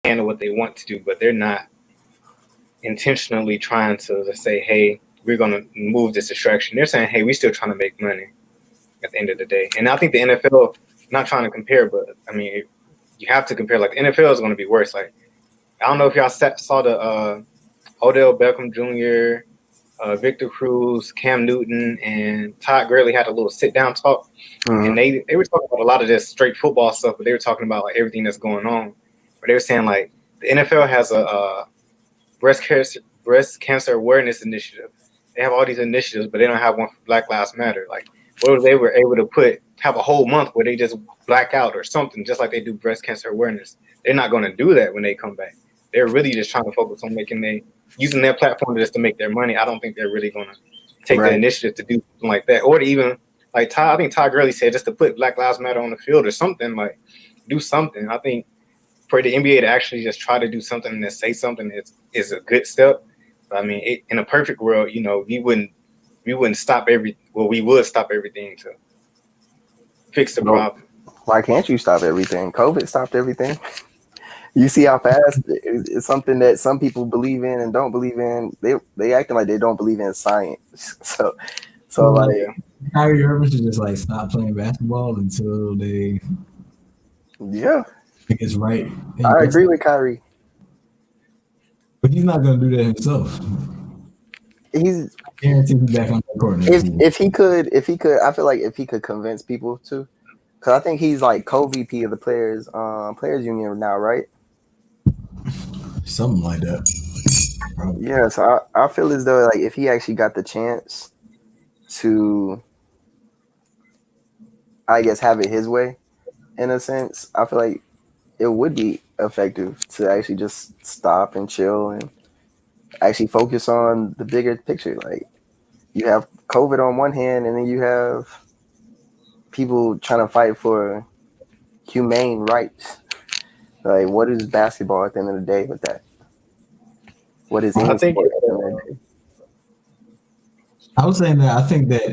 handle what they want to do, but they're not intentionally trying to say, hey, we're going to move this distraction. They're saying, hey, we're still trying to make money at the end of the day. And I think the NFL, not trying to compare, but I mean, you have to compare. Like the NFL is going to be worse. Like I don't know if y'all saw the Odell Beckham Jr., Victor Cruz, Cam Newton, and Todd Gurley had a little sit down talk, and they were talking about a lot of this straight football stuff, but they were talking about like everything that's going on. But they were saying like the NFL has a breast cancer awareness initiative. They have all these initiatives, but they don't have one for Black Lives Matter. Like, what if they were able to have a whole month where they just black out or something, just like they do breast cancer awareness? They're not going to do that when they come back. They're really just trying to focus on using their platform just to make their money. I don't think they're really going to take the initiative to do something like that, or to even like I think Todd Gurley said just to put Black Lives Matter on the field or something, like do something. I think for the NBA to actually just try to do something and say something is a good step. But I mean, in a perfect world, we wouldn't stop we would stop everything to fix the problem. Why can't you stop everything? COVID stopped everything. You see how fast it's something that some people believe in and don't believe in. They acting like they don't believe in science. So like Kyrie Irving should just like stop playing basketball until they think it's right. I agree with Kyrie. But he's not going to do that himself. He's guaranteed he's back on the court. If he could, I feel like if he could convince people to, because I think he's like co-VP of the players union now, right? Something like that. Probably. Yeah, so I feel as though like if he actually got the chance to, I guess, have it his way, in a sense, I feel like it would be effective to actually just stop and chill and actually focus on the bigger picture. Like you have COVID on one hand, and then you have people trying to fight for humane rights. Like, what is basketball at the end of the day with that? What is any sport at the end of the day? I was saying that I think that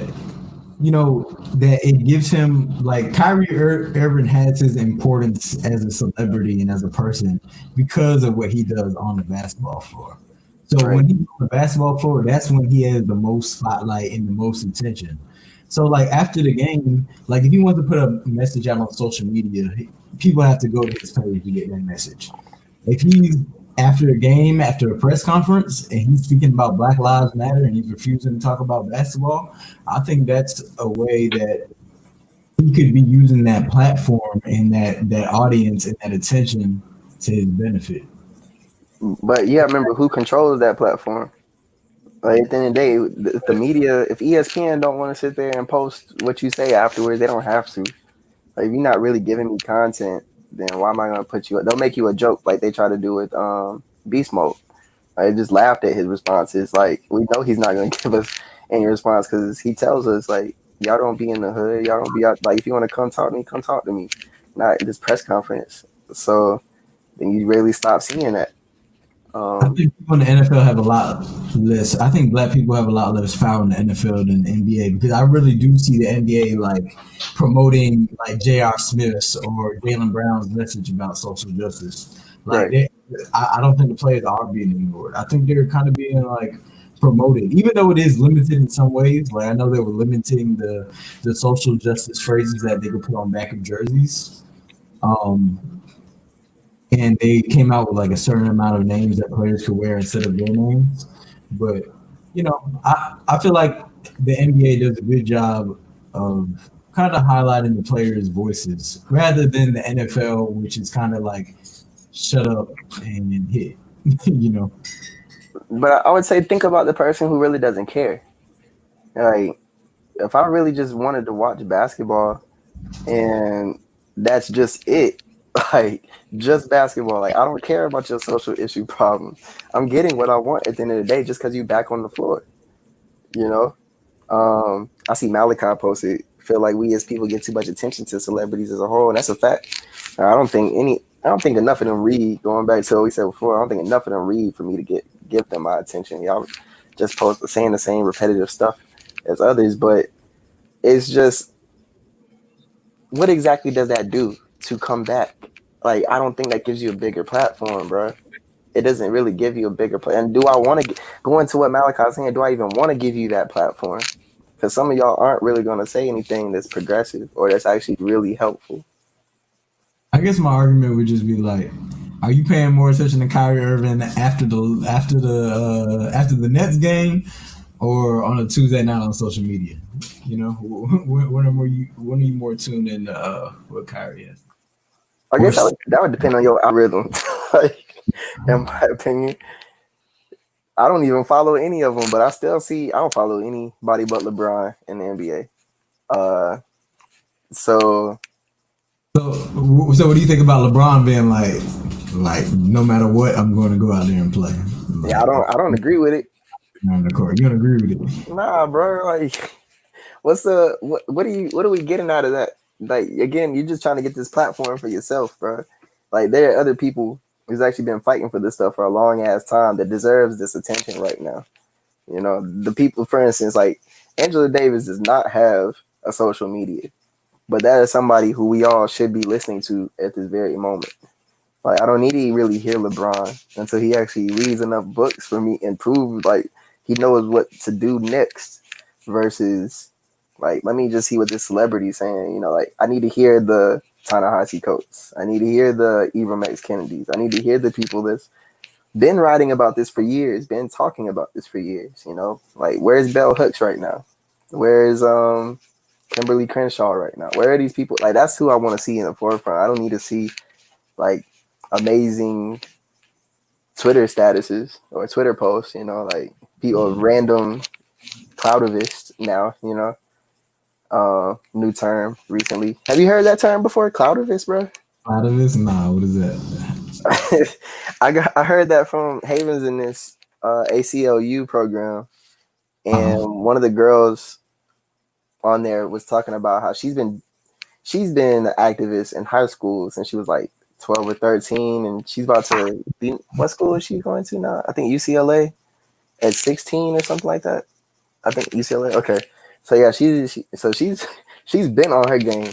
that it gives him, like, Kyrie Irving has his importance as a celebrity and as a person because of what he does on the basketball floor. So when he's on the basketball floor, that's when he has the most spotlight and the most attention. So like after the game, like if he wants to put a message out on social media, people have to go to his page to get that message. If he's after a game, after a press conference, and he's speaking about Black Lives Matter and he's refusing to talk about basketball, I think that's a way that he could be using that platform and that audience and that attention to his benefit. But you gotta remember who controls that platform. Like at the end of the day, the media, if ESPN don't want to sit there and post what you say afterwards, they don't have to. Like if you're not really giving me content, then why am I gonna put you? They'll make you a joke like they try to do with Beast Mode. I just laughed at his responses. Like we know he's not gonna give us any response because he tells us like y'all don't be in the hood, y'all don't be out. Like if you want to come talk to me, come talk to me. Not at this press conference. So then you really stop seeing that. I think people in the NFL have a lot less. I think black people have a lot less power in the NFL than the NBA because I really do see the NBA like promoting like J.R. Smith's or Jaylen Brown's message about social justice. Like, I don't think the players are being ignored. I think they're kind of being like promoted, even though it is limited in some ways. Like I know they were limiting the social justice phrases that they could put on back of jerseys. And they came out with like a certain amount of names that players could wear instead of their names. But, I feel like the NBA does a good job of kind of highlighting the players' voices rather than the NFL, which is kind of like shut up and hit, But I would say think about the person who really doesn't care. Like, if I really just wanted to watch basketball and that's just it, like just basketball. Like I don't care about your social issue problems. I'm getting what I want at the end of the day just because you back on the floor. I see Malachi posted. Feel like we as people give too much attention to celebrities as a whole, and that's a fact. I don't think enough of them read. Going back to what we said before, I don't think enough of them read for me to give them my attention. Y'all just saying the same repetitive stuff as others, but it's just what exactly does that do to come back? like I don't think that gives you a bigger platform, bro. It doesn't really give you a bigger platform. And do I want to go into what Malachi's saying? Do I even want to give you that platform? Because some of y'all aren't really going to say anything that's progressive or that's actually really helpful. I guess my argument would just be like, are you paying more attention to Kyrie Irving after the Nets game, or on a Tuesday night on social media? You know, when are you more tuned in what Kyrie is? I guess that would depend on your algorithm. Like, in my opinion, I don't even follow any of them, but I don't follow anybody but LeBron in the NBA. So what do you think about LeBron being like no matter what, I'm going to go out there and play? Like, yeah, I don't agree with it. On the court, you don't agree with it? Nah, bro. Like, what are we getting out of that? Like, again, you're just trying to get this platform for yourself, bro. Like, there are other people who's actually been fighting for this stuff for a long ass time that deserves this attention right now. You know, the people, for instance, like Angela Davis does not have a social media, but that is somebody who we all should be listening to at this very moment. Like, I don't need to really hear LeBron until he actually reads enough books for me and prove like he knows what to do next versus like, let me just see what this celebrity is saying. You know, like I need to hear the Ta-Nehisi Coates. I need to hear the Ibram X Kennedys. I need to hear the people that's been writing about this for years, been talking about this for years. You know, like where's Bell Hooks right now? Where's Kimberly Crenshaw right now? Where are these people? Like, that's who I want to see in the forefront. I don't need to see like amazing Twitter statuses or Twitter posts, you know, like people random cloudivist now, you know. New term recently. Have you heard that term before? Cloudivist, bro? Cloudivist? Nah, what is that? I heard that from Havens in this ACLU program, and one of the girls on there was talking about how she's been an activist in high school since she was like 12 or 13, and she's about to be, what school is she going to now? I think UCLA at 16 or something like that. I think UCLA. Okay, so yeah, she's been on her game,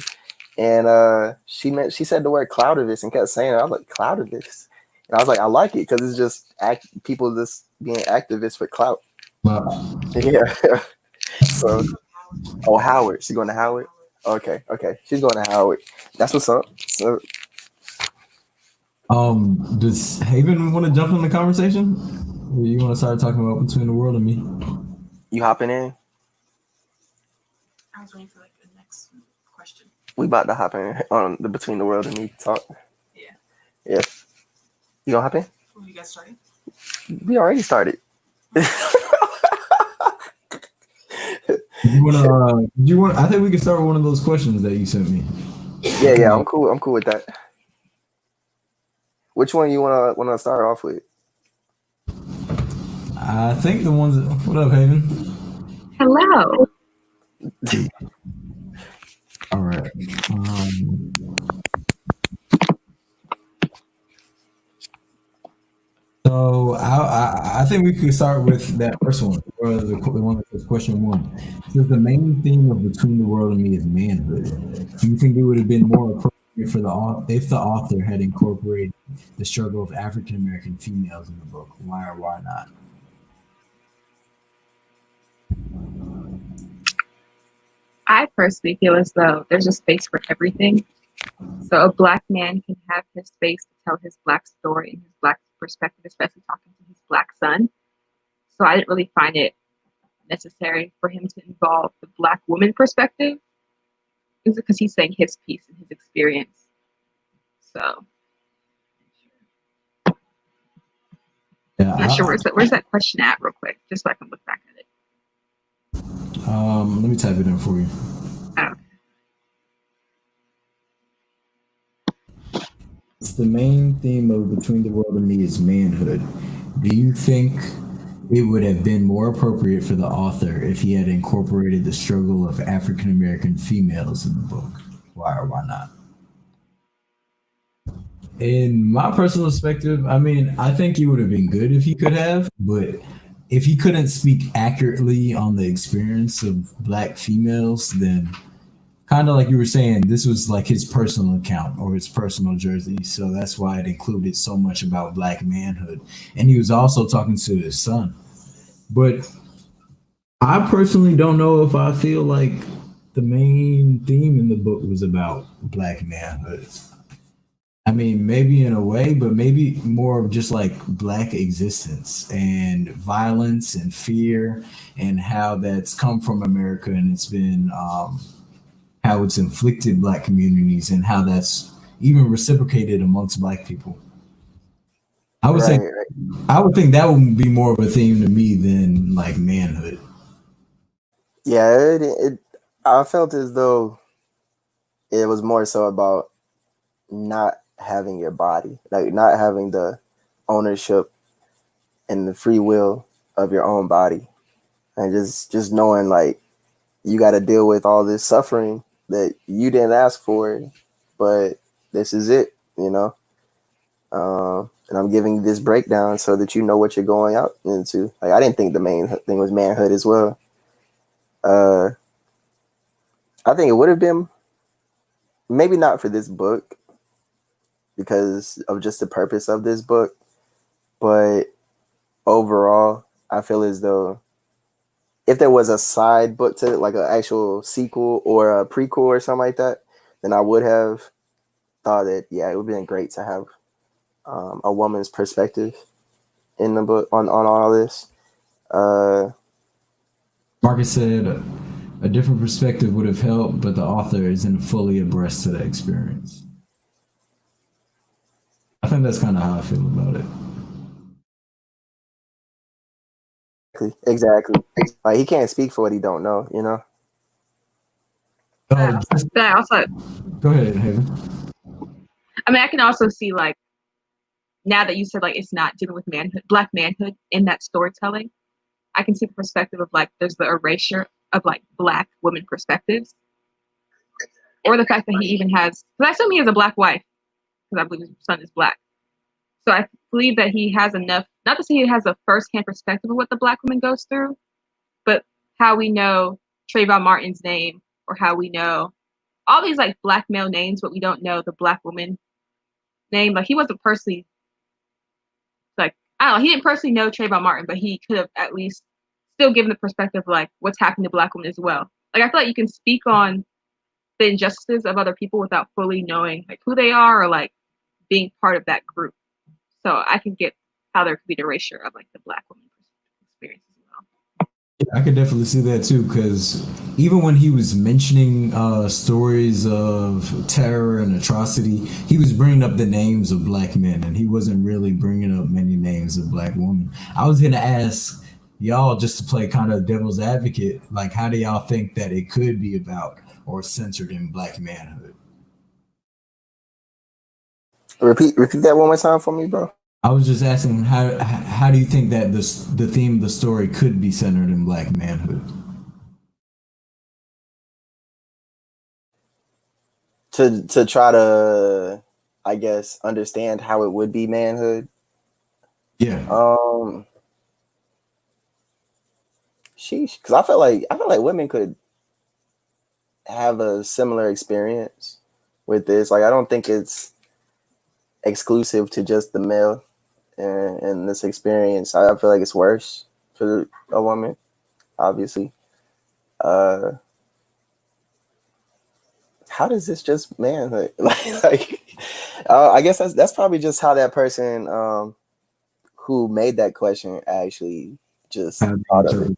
and she said the word cloudivist and kept saying it. I was like, cloudivist, and I was like, I like it because it's just people just being activists for clout. Wow. Yeah. So, Howard. She's going to Howard. Okay. She's going to Howard. That's what's up. So, does Haven want to jump in the conversation? Or you want to start talking about Between the World and Me? You hopping in? I was waiting for like the next question. We about to hop in on the Between the World and Me talk. Yeah. You gonna hop in? Were you guys starting? We already started. You want? I think we can start with one of those questions that you sent me. Yeah. I'm cool with that. Which one you wanna start off with? I think the ones. What up, Haven? Hello. All right. So I think we could start with that first one, or the one that says question one. It says the main theme of Between the World and Me is manhood. Do you think it would have been more appropriate for if the author had incorporated the struggle of African American females in the book? Why or why not? I personally feel as though there's a space for everything. So a Black man can have his space to tell his Black story and his Black perspective, especially talking to his Black son. So I didn't really find it necessary for him to involve the Black woman perspective. Is it because he's saying his piece and his experience? So Yeah, I'm not sure where's that question at real quick, just so I can look back at it. Let me type it in for you. Oh. It's the main theme of Between the World and Me is manhood. Do you think it would have been more appropriate for the author if he had incorporated the struggle of African American females in the book? Why or why not? In my personal perspective, I mean, I think it would have been good if he could have, but if he couldn't speak accurately on the experience of Black females, then kind of like you were saying, this was like his personal account or his personal jersey, so that's why it included so much about black manhood. And he was also talking to his son. But I personally don't know if I feel like the main theme in the book was about black manhood. I mean, maybe in a way, but maybe more of just like black existence and violence and fear and how that's come from America and it's been how it's inflicted black communities and how that's even reciprocated amongst black people. I would say Right, right. I would think that would be more of a theme to me than like manhood. Yeah, I felt as though it was more so about not having your body, like not having the ownership and the free will of your own body, and just knowing like you got to deal with all this suffering that you didn't ask for, but this is it, you know. And I'm giving you this breakdown so that you know what you're going out into. Like I didn't think the main thing was manhood as well. Uh, I think it would have been maybe not for this book because of just the purpose of this book, but overall, I feel as though if there was a side book to it, like an actual sequel or a prequel or something like that, then I would have thought that yeah, it would have been great to have a woman's perspective in the book on all this. Uh, Marcus said a different perspective would have helped, but the author isn't fully abreast to the experience. I think that's kind of how I feel about it. exactly. Like he can't speak for what he don't know, you know. But I also, Go ahead, Haven. I mean, I can also see like now that you said like it's not dealing with manhood, black manhood in that storytelling. I can see the perspective of like there's the erasure of like black women perspectives, or the fact that he even has. Because I assume he has a black wife because I believe his son is black. So I believe that he has enough, not to say he has a first-hand perspective of what the black woman goes through, but how we know Trayvon Martin's name, or how we know all these like black male names, but we don't know the black woman name. Like he wasn't personally like I don't know, he didn't personally know Trayvon Martin, but he could have at least still given the perspective of like what's happening to black women as well. Like I feel like you can speak on the injustices of other people without fully knowing like who they are or like being part of that group. So I can get how there could be the erasure of like the black woman experience as well. I could definitely see that too, because even when he was mentioning stories of terror and atrocity, he was bringing up the names of black men, and he wasn't really bringing up many names of black women. I was gonna ask y'all just to play kind of devil's advocate, like how do y'all think that it could be about or centered in black manhood? Repeat that one more time for me, bro. I was just asking how do you think that the theme of the story could be centered in black manhood? To try to, I guess, understand how it would be manhood. Yeah. Sheesh, because I feel like women could have a similar experience with this. Like I don't think it's exclusive to just the male and this experience. I feel like it's worse for a woman, obviously. How does this just manhood? I guess that's probably just how that person who made that question actually just thought of it.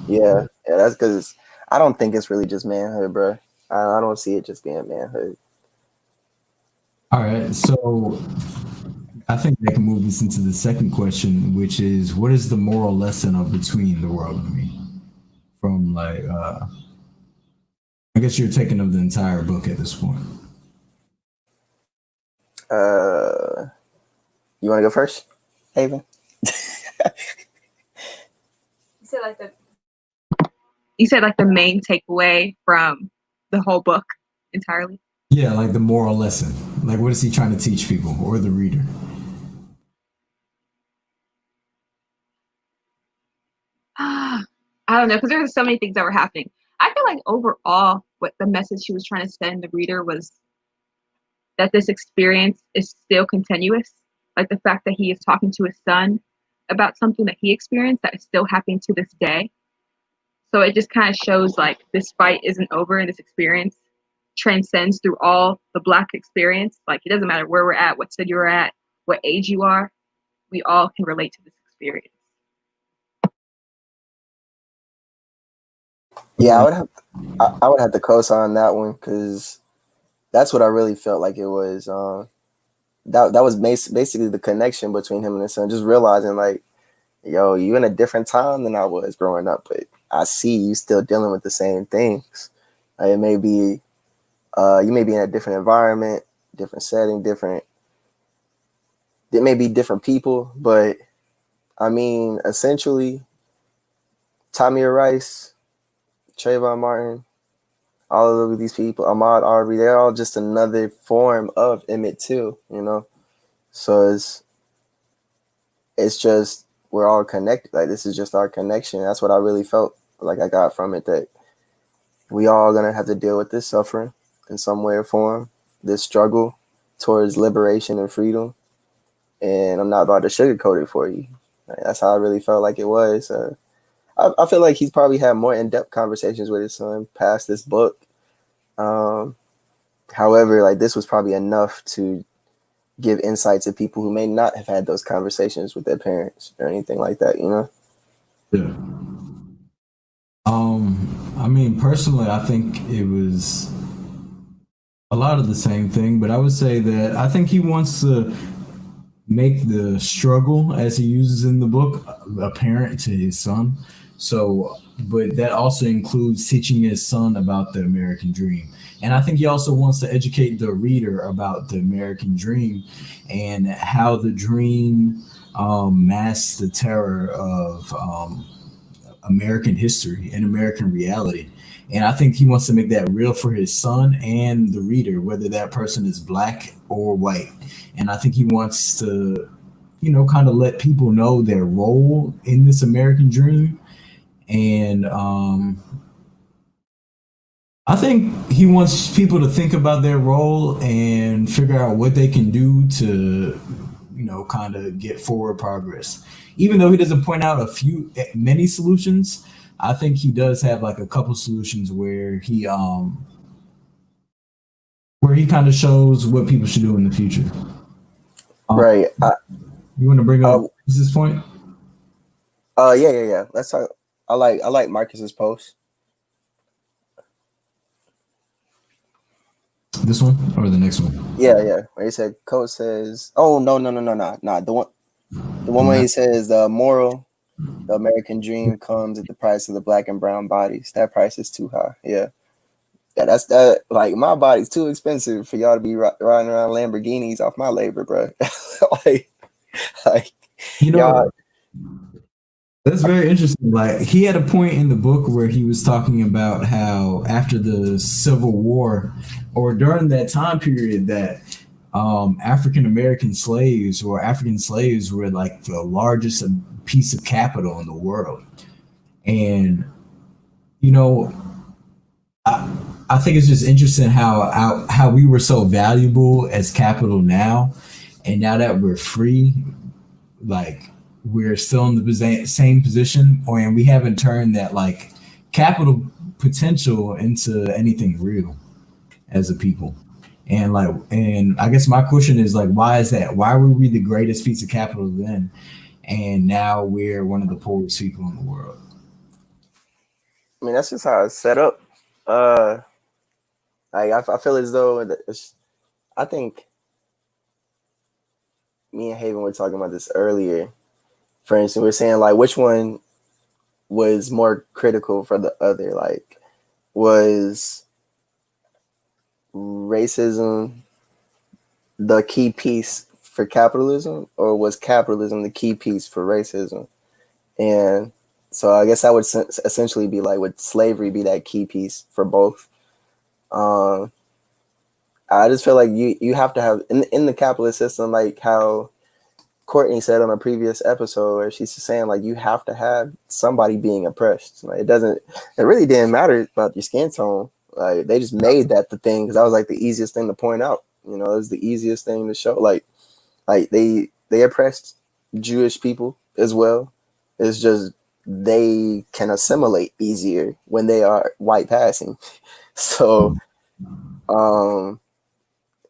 Yeah, that's because I don't think it's really just manhood, bro. I don't see it just being manhood. All right, so I think that can move us into the second question, which is what is the moral lesson of Between the World and Me? From like, I guess you're taking of the entire book at this point. You want to go first, Haven? You said like the main takeaway from the whole book entirely. Yeah, like the moral lesson. Like, what is he trying to teach people or the reader? I don't know, because there were so many things that were happening. I feel like overall what the message she was trying to send the reader was that this experience is still continuous. Like the fact that he is talking to his son about something that he experienced that is still happening to this day. So it just kind of shows like this fight isn't over and this experience transcends through all the Black experience. Like it doesn't matter where we're at, what city you're at, what age you are, we all can relate to this experience. Yeah, I would have to co-sign that one because that's what I really felt like it was. That was basically the connection between him and his son. Just realizing like, yo, you in a different time than I was growing up, but I see you still dealing with the same things. It may be, you may be in a different environment, different setting, it may be different people, but I mean, essentially, Tamir Rice, Trayvon Martin, all of these people, Ahmaud Arbery, they're all just another form of Emmett Till, you know? So it's just, we're all connected. Like, this is just our connection. That's what I really felt like I got from it, that we all gonna have to deal with this suffering in some way or form, this struggle towards liberation and freedom. And I'm not about to sugarcoat it for you. Like, that's how I really felt like it was. I feel like he's probably had more in-depth conversations with his son past this book. However, like this was probably enough to give insight to people who may not have had those conversations with their parents or anything like that, you know? Yeah. I mean, personally, I think it was a lot of the same thing, but I would say that I think he wants to make the struggle, as he uses in the book, apparent to his son. So, but that also includes teaching his son about the American dream. And I think he also wants to educate the reader about the American dream and how the dream masks the terror of American history and American reality. And I think he wants to make that real for his son and the reader, whether that person is Black or white. And I think he wants to, you know, kind of let people know their role in this American dream. And I think he wants people to think about their role and figure out what they can do to, you know, kind of get forward progress. Even though he doesn't point out many solutions, I think he does have like a couple solutions where he kind of shows what people should do in the future. Right. You want to bring up this point? Yeah. Let's talk. I like Marcus's post. This one or the next one? Yeah. Where he said, Coach says, "Oh no. The one where he says the moral, the American dream comes at the price of the Black and brown bodies. That price is too high." Yeah, that's that. Like my body's too expensive for y'all to be riding around Lamborghinis off my labor, bro. like you know. Y'all, that's very interesting. Like he had a point in the book where he was talking about how after the Civil War or during that time period that African American slaves or African slaves were like the largest piece of capital in the world. And, you know, I think it's just interesting how we were so valuable as capital now. And now that we're free, like we're still in the same position, and we haven't turned that like capital potential into anything real as a people. And I guess my question is like, why is that? Why were we the greatest piece of capital then, and now we're one of the poorest people in the world? I mean, that's just how it's set up. I feel as though I think me and Haven were talking about this earlier. For instance, we're saying like which one was more critical for the other. Like, was racism the key piece for capitalism, or was capitalism the key piece for racism? And so I guess that would essentially be like, would slavery be that key piece for both? I just feel like you have to have in the capitalist system, like how Courtney said on a previous episode, where she's saying like you have to have somebody being oppressed. Like it really didn't matter about your skin tone. Like they just made that the thing because that was like the easiest thing to point out. You know, it was the easiest thing to show. Like they oppressed Jewish people as well. It's just they can assimilate easier when they are white passing. So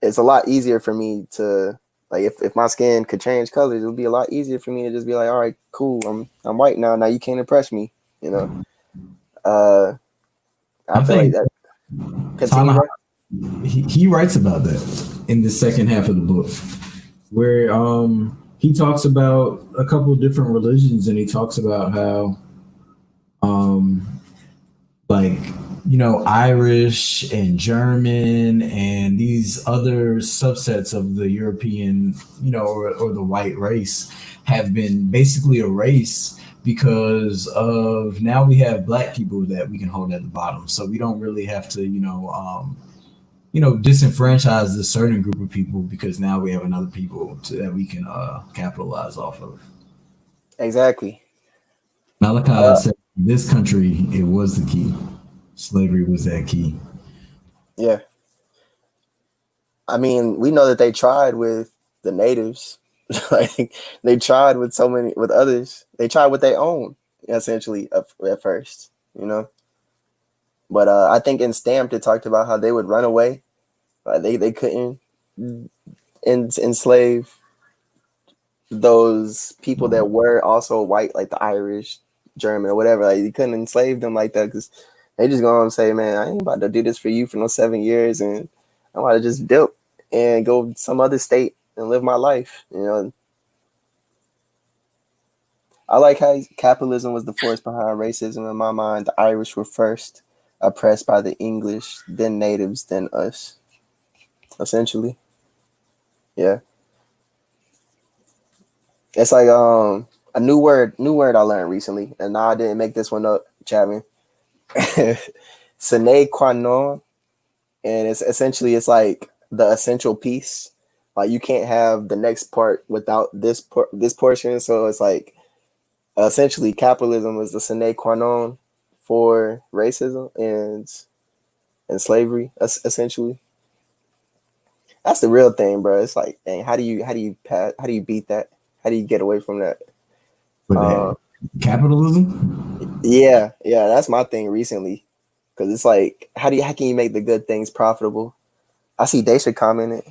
it's a lot easier for me to like if my skin could change colors, it would be a lot easier for me to just be like, all right, cool, I'm white now. Now you can't impress me, you know. I feel like that. Continue. He writes about that in the second half of the book, where he talks about a couple of different religions, and he talks about how like, you know, Irish and German and these other subsets of the European, you know, or the white race have been basically erased because of now we have black people that we can hold at the bottom. So we don't really have to, disenfranchise a certain group of people because now we have another people that we can capitalize off of. Exactly. Malachi said, "This country, it was the key. Slavery was that key." Yeah. I mean, we know that they tried with the natives. Like they tried with with others. They tried with their own, essentially, at first, you know. But I think in Stamped it talked about how they would run away. They couldn't enslave those people that were also white, like the Irish, German, or whatever. Like you couldn't enslave them like that because they just go and say, "Man, I ain't about to do this for you for no 7 years, and I'm about to just dip and go to some other state and live my life." You know. I like how capitalism was the force behind racism. In my mind, the Irish were first oppressed by the English, then natives, then us. Essentially, yeah. It's like a new word I learned recently, and now I didn't make this one up, Chapman. Sine qua non, and it's like the essential piece. Like you can't have the next part without this portion. So it's like essentially capitalism is the sine qua non for racism and slavery. Essentially, that's the real thing, bro. It's like, dang, how do you beat that? How do you get away from that? Capitalism? Yeah, that's my thing recently. Because it's like, how can you make the good things profitable? I see Daisha commented,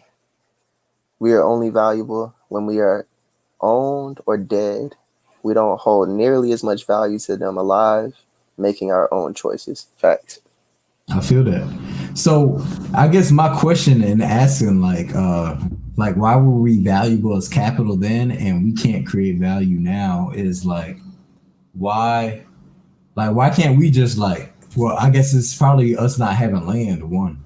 "We are only valuable when we are owned or dead. We don't hold nearly as much value to them alive, making our own choices." Facts. I feel that. So I guess my question in asking like why were we valuable as capital then and we can't create value now is like why can't we just I guess it's probably us not having land. One,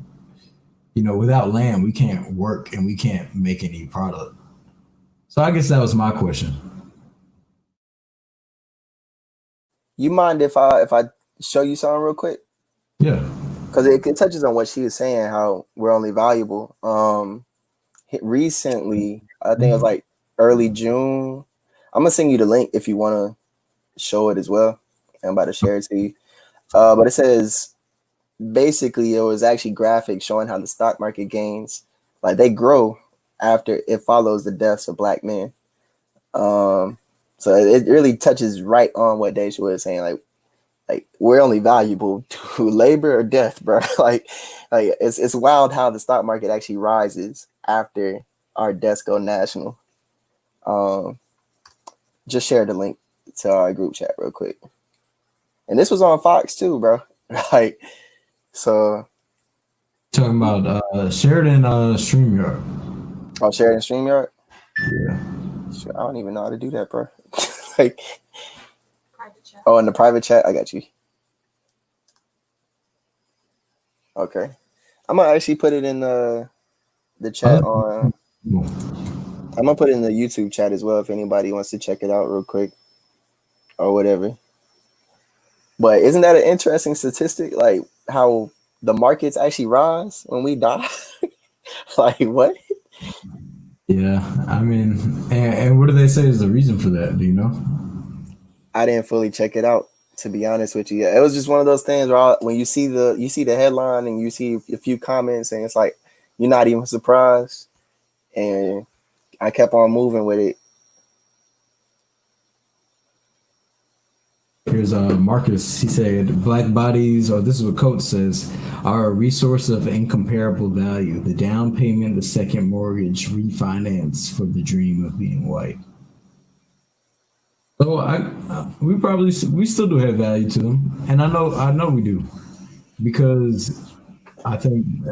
without land we can't work and we can't make any product. So I guess that was my question. You mind if I show you something real quick? Yeah. Because it touches on what she was saying, how we're only valuable. Recently, I think it was like early June. I'm gonna send you the link if you want to show it as well. I'm about to share it to you. But it says basically it was actually graphics showing how the stock market gains, like they grow after it follows the deaths of black men. So it really touches right on what Deja was saying, like we're only valuable to labor or death, bro. like it's wild how the stock market actually rises after our deaths go national. Just share the link to our group chat real quick. And this was on Fox too, bro. Like, so talking about Sheridan StreamYard. Oh, Sheridan StreamYard? Yeah. I don't even know how to do that, bro. Like, oh, in the private chat, I got you. Okay, I'm gonna actually put it in the chat on. I'm gonna put it in the YouTube chat as well if anybody wants to check it out real quick or whatever. But isn't that an interesting statistic? Like how the markets actually rise when we die? Like what? Yeah, I mean, and what do they say is the reason for that? Do you know? I didn't fully check it out. To be honest with you, yeah, it was just one of those things where when you see the headline and you see a few comments and it's like you're not even surprised, and I kept on moving with it. Here's Marcus. He said, "Black bodies, or this is what Coach says, are a resource of incomparable value. The down payment, the second mortgage, refinance for the dream of being white." So we still do have value to them, and I know we do, because I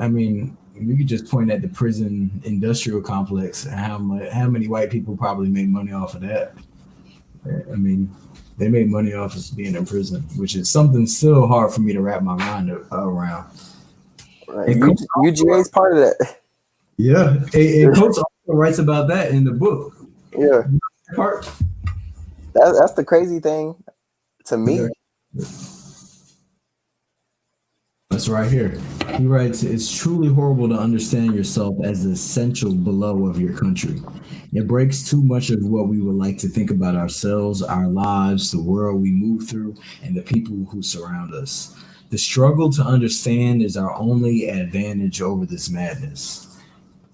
mean we could just point at the prison industrial complex and how many white people probably make money off of that. I mean, they made money off of being in prison, which is something still hard for me to wrap my mind around. Right. UGA is part of that. Yeah, and Coach also writes about that in the book. Yeah, Part. that's the crazy thing to me. That's right here. He writes, "It's truly horrible to understand yourself as the essential below of your country. It breaks too much of what we would like to think about ourselves, our lives, the world we move through, and the people who surround us. The struggle to understand is our only advantage over this madness."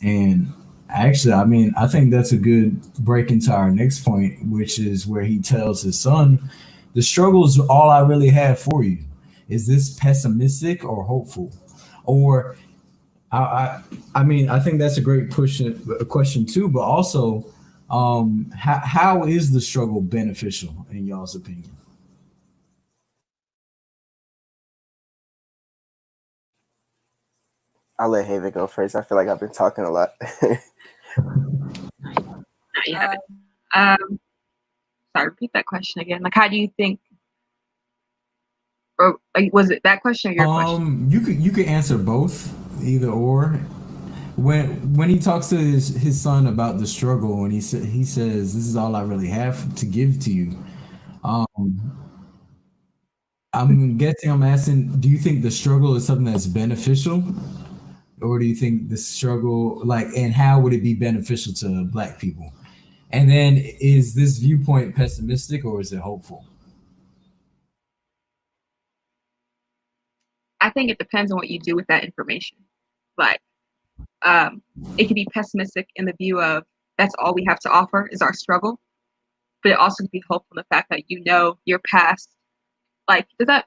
And actually, I mean, I think that's a good break into our next point, which is where he tells his son, "The struggle is all I really have for you. Is this pessimistic or hopeful?" Or I mean, I think that's a great question too. But also, how is the struggle beneficial in y'all's opinion? I'll let Haven go first. I feel like I've been talking a lot. Yeah. Sorry, repeat that question again. Like, how do you think? Or like, was it that question or your question? You could answer both, either or. When he talks to his son about the struggle, and he says, "This is all I really have to give to you." I'm asking, do you think the struggle is something that's beneficial, or do you think the struggle, like, and how would it be beneficial to Black people? And then, is this viewpoint pessimistic or is it hopeful? I think it depends on what you do with that information. Like, it could be pessimistic in the view of that's all we have to offer is our struggle, but it also could be hopeful in the fact that you know your past. Like, does that,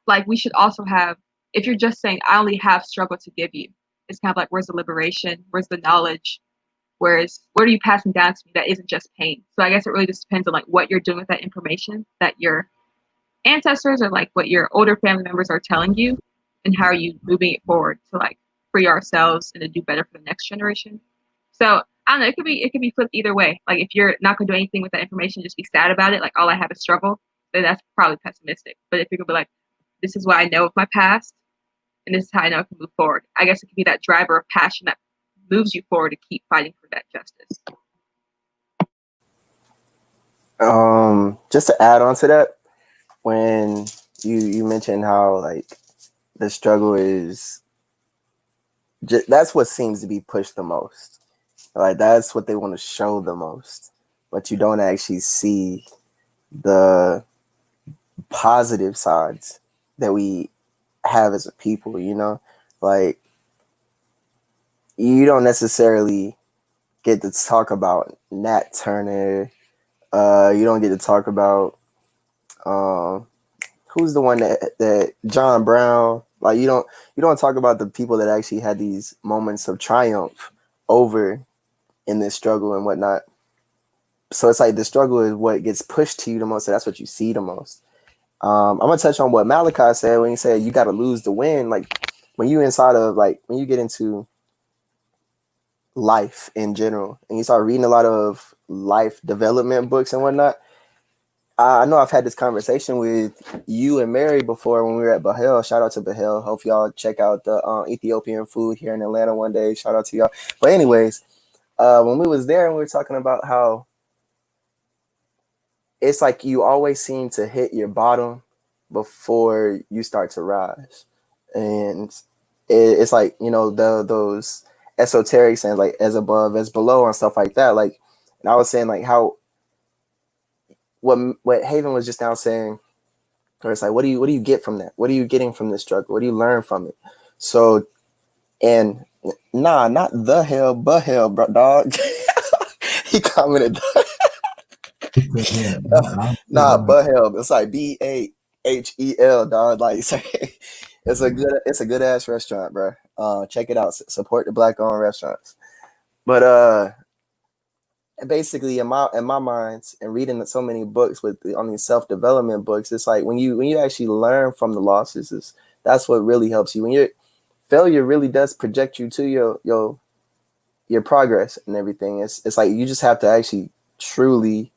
like, we should also have, if you're just saying I only have struggle to give you, it's kind of like, where's the liberation, where's the knowledge, whereas what are you passing down to me that isn't just pain? So I guess it really just depends on like what you're doing with that information that your ancestors or like what your older family members are telling you, and how are you moving it forward to like free ourselves and to do better for the next generation. So I don't know, it could be flipped either way. Like, if you're not gonna do anything with that information, just be sad about it, like all I have is struggle, then that's probably pessimistic. But if you're gonna be like, this is what I know of my past and this is how I know I can move forward, I guess it could be that driver of passion that moves you forward to keep fighting for that justice. Just to add on to that, when you mentioned how like the struggle is that's what seems to be pushed the most. Like, that's what they want to show the most, but you don't actually see the positive sides that we have as a people, you know? Like, you don't necessarily get to talk about Nat Turner. You don't get to talk about who's the one that John Brown. Like, you don't talk about the people that actually had these moments of triumph over in this struggle and whatnot. So it's like the struggle is what gets pushed to you the most. So that's what you see the most. I'm gonna touch on what Malachi said when he said you got to lose to win. Like, when you inside of like when you get into life in general and you start reading a lot of life development books and whatnot. I know I've had this conversation with you and Mary before when we were at Bahel. Shout out to Bahel. Hope y'all check out the Ethiopian food here in Atlanta one day. Shout out to y'all. But anyways, when we was there and we were talking about how it's like you always seem to hit your bottom before you start to rise. And it's like, you know, those esoteric saying like as above, as below and stuff like that. Like, and I was saying like how what Haven was just now saying Or it's like, what do you get from that? What are you getting from this struggle? What do you learn from it? So, and nah, not the hell, but hell, bro, dog. He commented, Yeah, nah, but hell. It's like BAHEL, dog. Like, it's a good ass restaurant, bro. Check it out. Support the black owned restaurants. But basically, in my minds, and reading so many books on these self-development books, it's like when you actually learn from the losses, that's what really helps you. When your failure really does project you to your progress and everything. It's like you just have to actually truly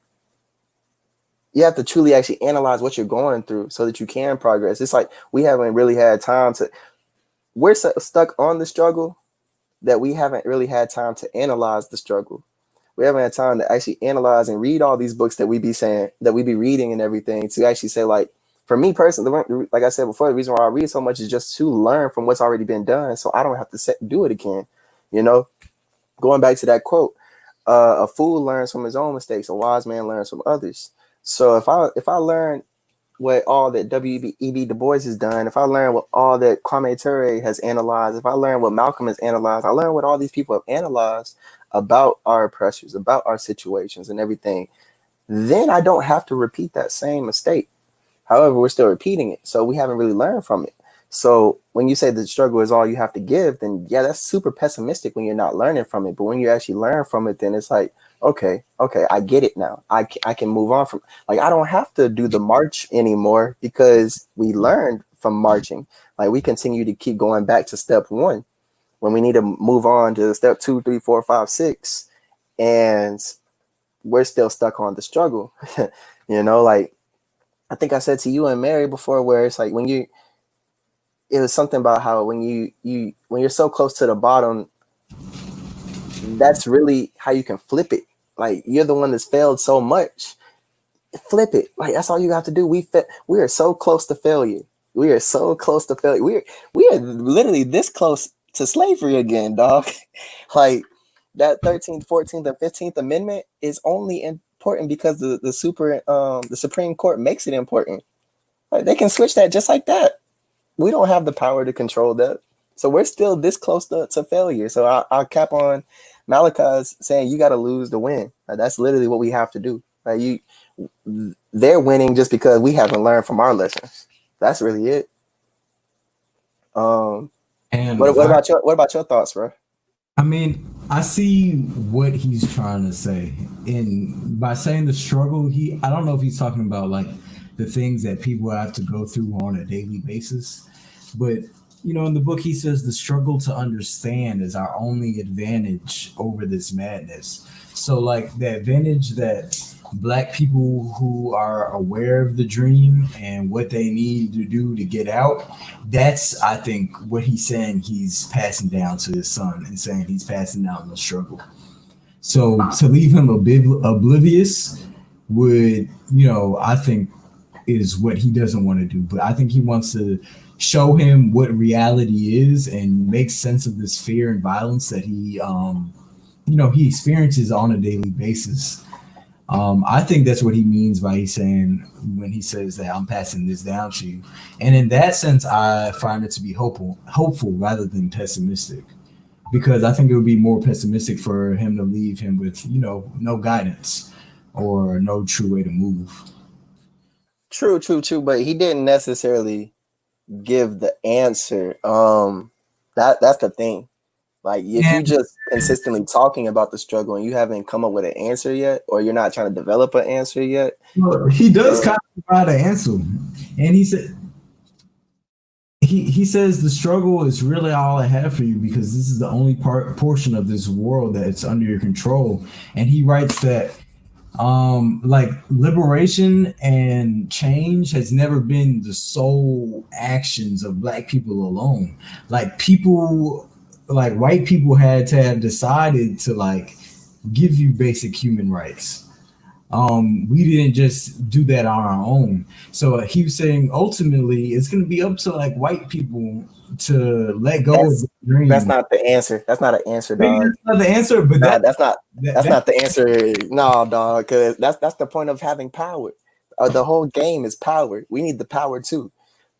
actually analyze what you're going through so that you can progress. It's like we haven't really had time we're so stuck on the struggle that we haven't really had time to analyze the struggle. We haven't had time to actually analyze and read all these books that we be reading and everything, to actually say, like, for me personally, like I said before, the reason why I read so much is just to learn from what's already been done, so I don't have to do it again. You know, going back to that quote, a fool learns from his own mistakes, a wise man learns from others. So if I learn what all that W.E.B. Du Bois has done, if I learn what all that Kwame Ture has analyzed, if I learn what Malcolm has analyzed, I learn what all these people have analyzed about our oppressors, about our situations and everything, then I don't have to repeat that same mistake. However, we're still repeating it, so we haven't really learned from it. So when you say the struggle is all you have to give, then yeah, that's super pessimistic when you're not learning from it. But when you actually learn from it, then it's like, okay, I get it now. I can move on from, like, I don't have to do the march anymore because we learned from marching. Like, we continue to keep going back to step one when we need to move on to step 2, 3, 4, 5, 6, and we're still stuck on the struggle. You know, like I think I said to you and Mary before, where it's like it was something about how when you're so close to the bottom, that's really how you can flip it. Like, you're the one that's failed so much, flip it. Like, that's all you have to do. We are so close to failure. We are so close to failure. We are literally this close to slavery again, dog. Like, that 13th, 14th, and 15th Amendment is only important because the Supreme Court makes it important. Like, they can switch that just like that. We don't have the power to control that. So we're still this close to failure. So I'll cap on Malachi's saying you got to lose to win. Like, that's literally what we have to do. Like, they're winning just because we haven't learned from our lessons. That's really it. And what about your thoughts, bro? I mean, I see what he's trying to say, and by saying the struggle, I don't know if he's talking about like the things that people have to go through on a daily basis, but you know, in the book he says the struggle to understand is our only advantage over this madness. So like the advantage that Black people who are aware of the dream and what they need to do to get out, that's, I think, what he's saying he's passing down to his son, and saying he's passing down the struggle. So to leave him oblivious would, you know, I think is what he doesn't want to do. But I think he wants to show him what reality is and make sense of this fear and violence that he he experiences on a daily basis. I think that's what he means by when he says that I'm passing this down to you. And in that sense, I find it to be hopeful rather than pessimistic, because I think it would be more pessimistic for him to leave him with, you know, no guidance or no true way to move. True. But he didn't necessarily give the answer. That's the thing. Like, if you just consistently talking about the struggle and you haven't come up with an answer yet, or you're not trying to develop an answer yet. Well, he does kind of provide an answer. And he said, he says the struggle is really all I have for you because this is the only portion of this world that's under your control. And he writes that like liberation and change has never been the sole actions of Black people alone. Like, people, like white people had to have decided to like give you basic human rights. We didn't just do that on our own. So he was saying ultimately it's going to be up to like white people to let go of the dream. That's not the answer. That's not an answer, dog. That's not the answer, but that's not the answer. No, dog, because that's the point of having power. The whole game is power. We need the power too.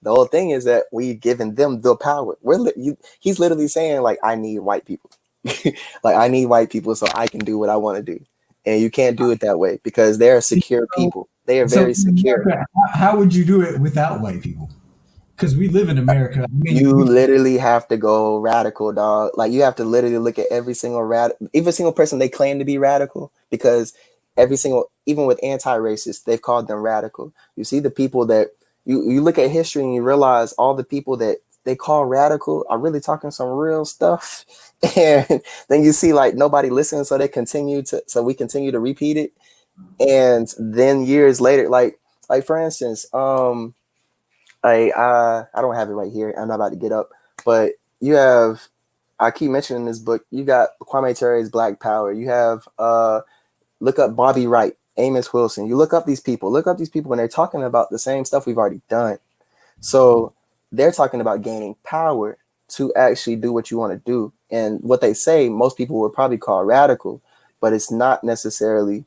The whole thing is that we've given them the power. He's literally saying like, I need white people. Like I need white people so I can do what I want to do. And you can't do it that way because they're secure people. They are very secure. How would you do it without white people? Because we live in America. I mean, You literally have to go radical, dog. Like you have to literally look at every single person they claim to be radical, because even with anti-racists, they've called them radical. You see the people that you look at history and you realize all the people that they call radical are really talking some real stuff. And then you see like nobody listens, so we continue to repeat it. And then years later, like for instance, I don't have it right here. I'm not about to get up, but I keep mentioning this book. You got Kwame Ture's Black Power. You have look up Bobby Wright, Amos Wilson. You look up these people, and they're talking about the same stuff we've already done. So they're talking about gaining power to actually do what you want to do. And what they say, most people would probably call radical, but it's not necessarily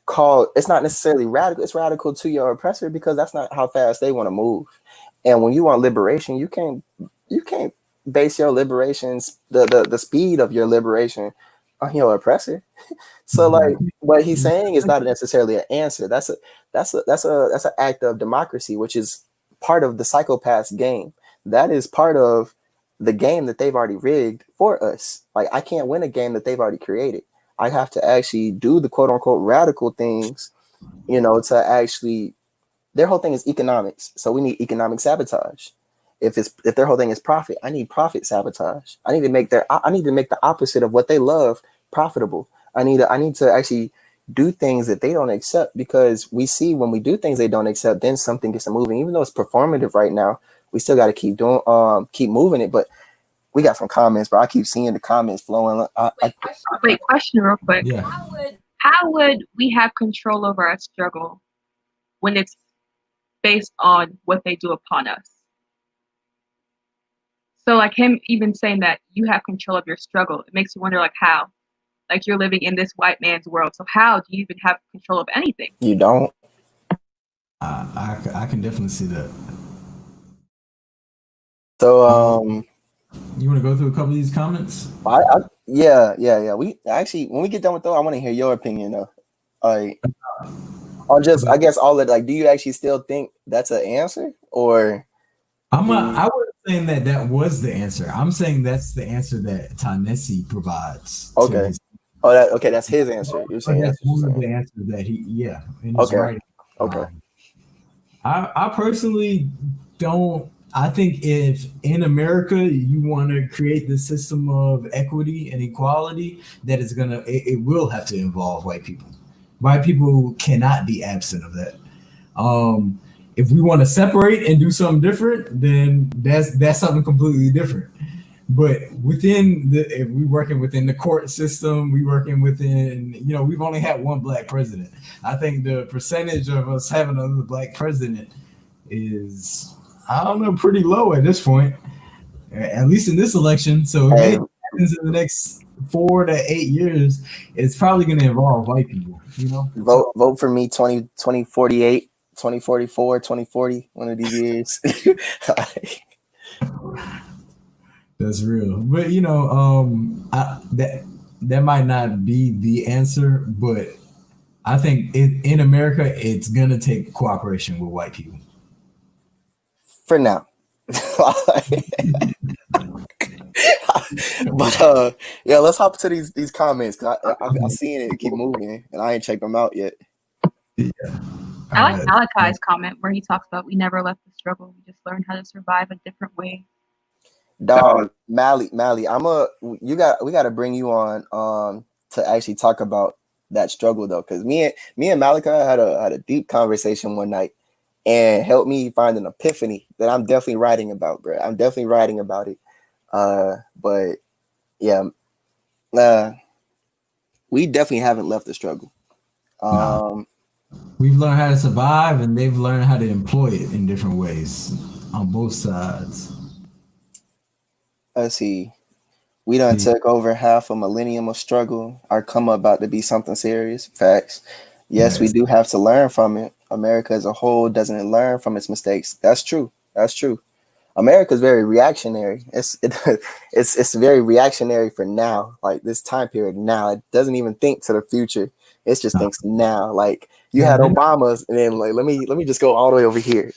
radical. It's radical to your oppressor because that's not how fast they want to move. And when you want liberation, you can't base your liberations, the speed of your liberation on your oppressor. So like what he's saying is not necessarily an answer. That's an act of democracy, which is part of the psychopath's game. That is part of the game that they've already rigged for us. Like I can't win a game that they've already created. I have to actually do the quote unquote radical things, to actually, their whole thing is economics. So we need economic sabotage. If their whole thing is profit, I need profit sabotage. I need to make the opposite of what they love profitable. I need to actually do things that they don't accept, because we see when we do things they don't accept, then something gets moving. Even though it's performative right now, we still got to keep moving it. But we got some comments, bro. I keep seeing the comments flowing. Wait, question real quick. Yeah. How would we have control over our struggle when it's based on what they do upon us? So like him even saying that you have control of your struggle, it makes you wonder like how? Like you're living in this white man's world. So how do you even have control of anything? You don't. I can definitely see that. So you want to go through a couple of these comments? Yeah. We actually, when we get done with those, I want to hear your opinion though. I guess all of like, do you actually still think that's an answer, or? I wasn't saying that was the answer. I'm saying that's the answer that Ta-Nehisi provides. Okay. That's his answer. You're saying that's one of the answers that in his writing. Okay. I personally don't. I think if in America you want to create the system of equity and equality, that is it will have to involve white people. White people cannot be absent of that. If we want to separate and do something different, then that's something completely different. But if we working within the court system, we working within, we've only had one black president. I think the percentage of us having another black president is, I don't know, pretty low at this point, at least in this election. So if it happens in the next 4 to 8 years, it's probably going to involve white people, Vote for me 2048, 2044, 2040, one of these years. That's real. But, that might not be the answer, but I think in America, it's going to take cooperation with white people. For now. But let's hop to these comments, because I'm seeing it keep moving and I ain't checked them out yet. Yeah. I like Malachi's comment where he talks about we never left the struggle, we just learned how to survive a different way. Dog, Mally, we got to bring you on to actually talk about that struggle though, because me and Malachi had a deep conversation one night, and helped me find an epiphany that I'm definitely writing about, bro. I'm definitely writing about it. But yeah, we definitely haven't left the struggle. No. We've learned how to survive, and they've learned how to employ it in different ways on both sides. Let's see. We done took over half a millennium of struggle. Our come up about to be something serious. Facts. Yes, we do have to learn from it. America as a whole doesn't learn from its mistakes. That's true. That's true. America is very reactionary. It's very reactionary for now, like this time period now. It doesn't even think to the future. It just thinks now. Like you Yeah, had Obama's, and then like let me just go all the way over here.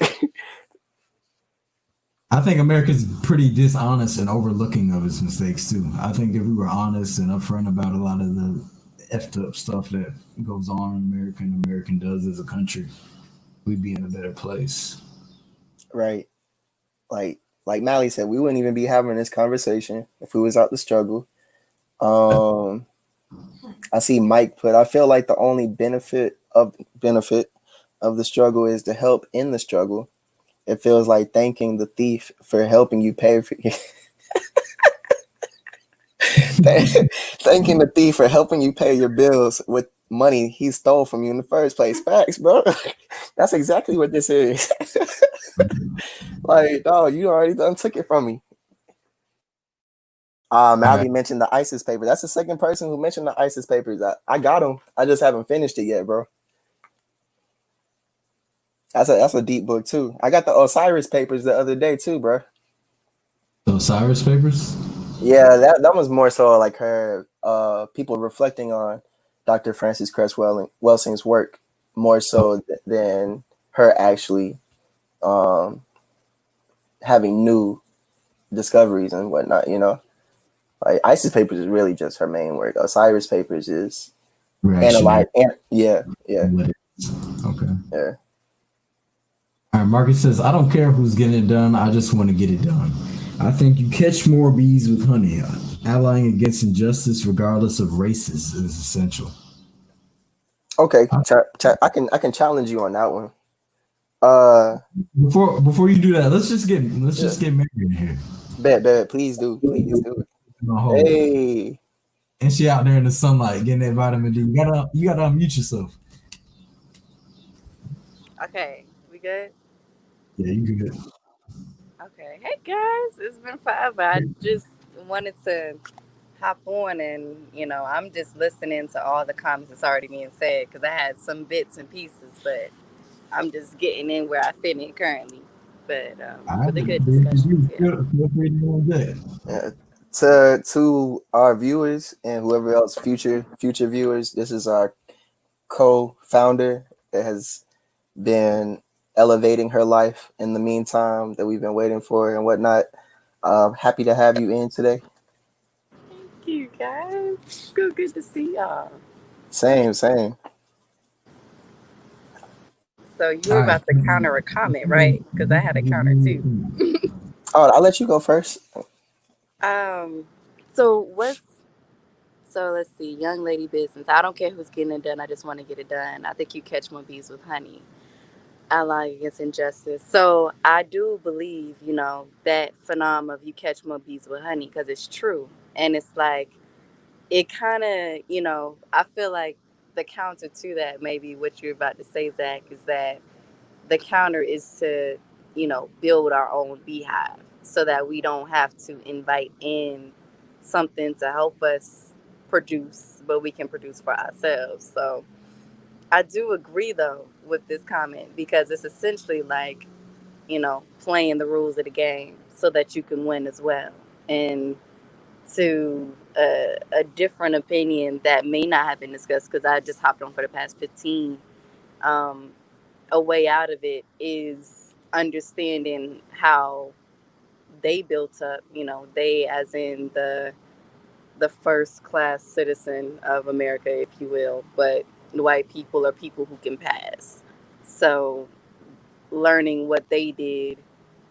I think America's pretty dishonest and overlooking of its mistakes too. I think if we were honest and upfront about a lot of the effed up stuff that goes on in America and American does as a country, we'd be in a better place. Right. Like Mally said, we wouldn't even be having this conversation if we was out the struggle. I see Mike put, I feel like the only benefit of the struggle is the help in the struggle. It feels like thanking the thief for helping you pay for thanking the thief for helping you pay your bills with money he stole from you in the first place. Facts, bro. That's exactly what this is. Like, oh, you already done took it from me. Maldy mentioned the ISIS paper. That's the second person who mentioned the ISIS papers. I got them. I just haven't finished it yet, bro. That's a deep book too. I got the Osiris papers the other day too, bro. The Osiris papers? Yeah, that was more so like her people reflecting on Dr. Frances Cress Welsing's work more so than her actually having new discoveries and whatnot, you know. Like ISIS papers is really just her main work. Osiris papers is analyze. Yeah. Okay. Yeah. All right, Marcus says, I don't care who's getting it done. I just want to get it done. I think you catch more bees with honey. Allying against injustice, regardless of races, is essential. Okay, I can challenge you on that one. Before you do that, let's just get married in here. Bet, please do. Hey, and she out there in the sunlight getting that vitamin D. You gotta unmute yourself. Okay, we good? Yeah, you good. Okay. Hey guys, it's been forever. I just wanted to hop on and, I'm just listening to all the comments that's already being said because I had some bits and pieces, but I'm just getting in where I fit in currently. But really good discussion. Yeah. To our viewers and whoever else future viewers, this is our co-founder that has been elevating her life in the meantime that we've been waiting for and whatnot. Happy to have you in today. Thank you guys. It's good to see y'all. Same. So you were about to counter a comment, right? Because I had a counter too. Oh, I'll let you go first. So let's see, young lady business. I don't care who's getting it done. I just want to get it done. I think you catch more bees with honey. Ally against injustice. So I do believe, that phenomenon of you catch more bees with honey because it's true. And it's like, it kind of, I feel like the counter to that, maybe what you're about to say, Zach, is that the counter is to, build our own beehive so that we don't have to invite in something to help us produce, but we can produce for ourselves. So I do agree, though, with this comment because it's essentially like, playing the rules of the game so that you can win as well. And to a different opinion that may not have been discussed because I just hopped on for the past 15, a way out of it is understanding how they built up, they as in the first class citizen of America, if you will, but white people are people who can pass. So learning what they did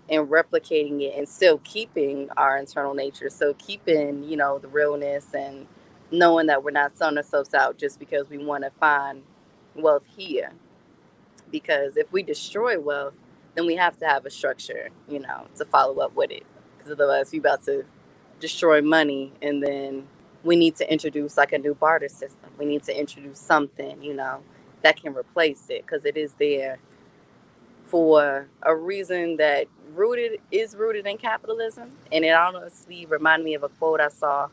and replicating it and still keeping our internal nature. So keeping, the realness and knowing that we're not selling ourselves out just because we want to find wealth here. Because if we destroy wealth, then we have to have a structure, to follow up with it. Because otherwise, we're about to destroy money and then we need to introduce like a new barter system. We need to introduce something, that can replace it because it is there for a reason that is rooted in capitalism. And it honestly reminded me of a quote I saw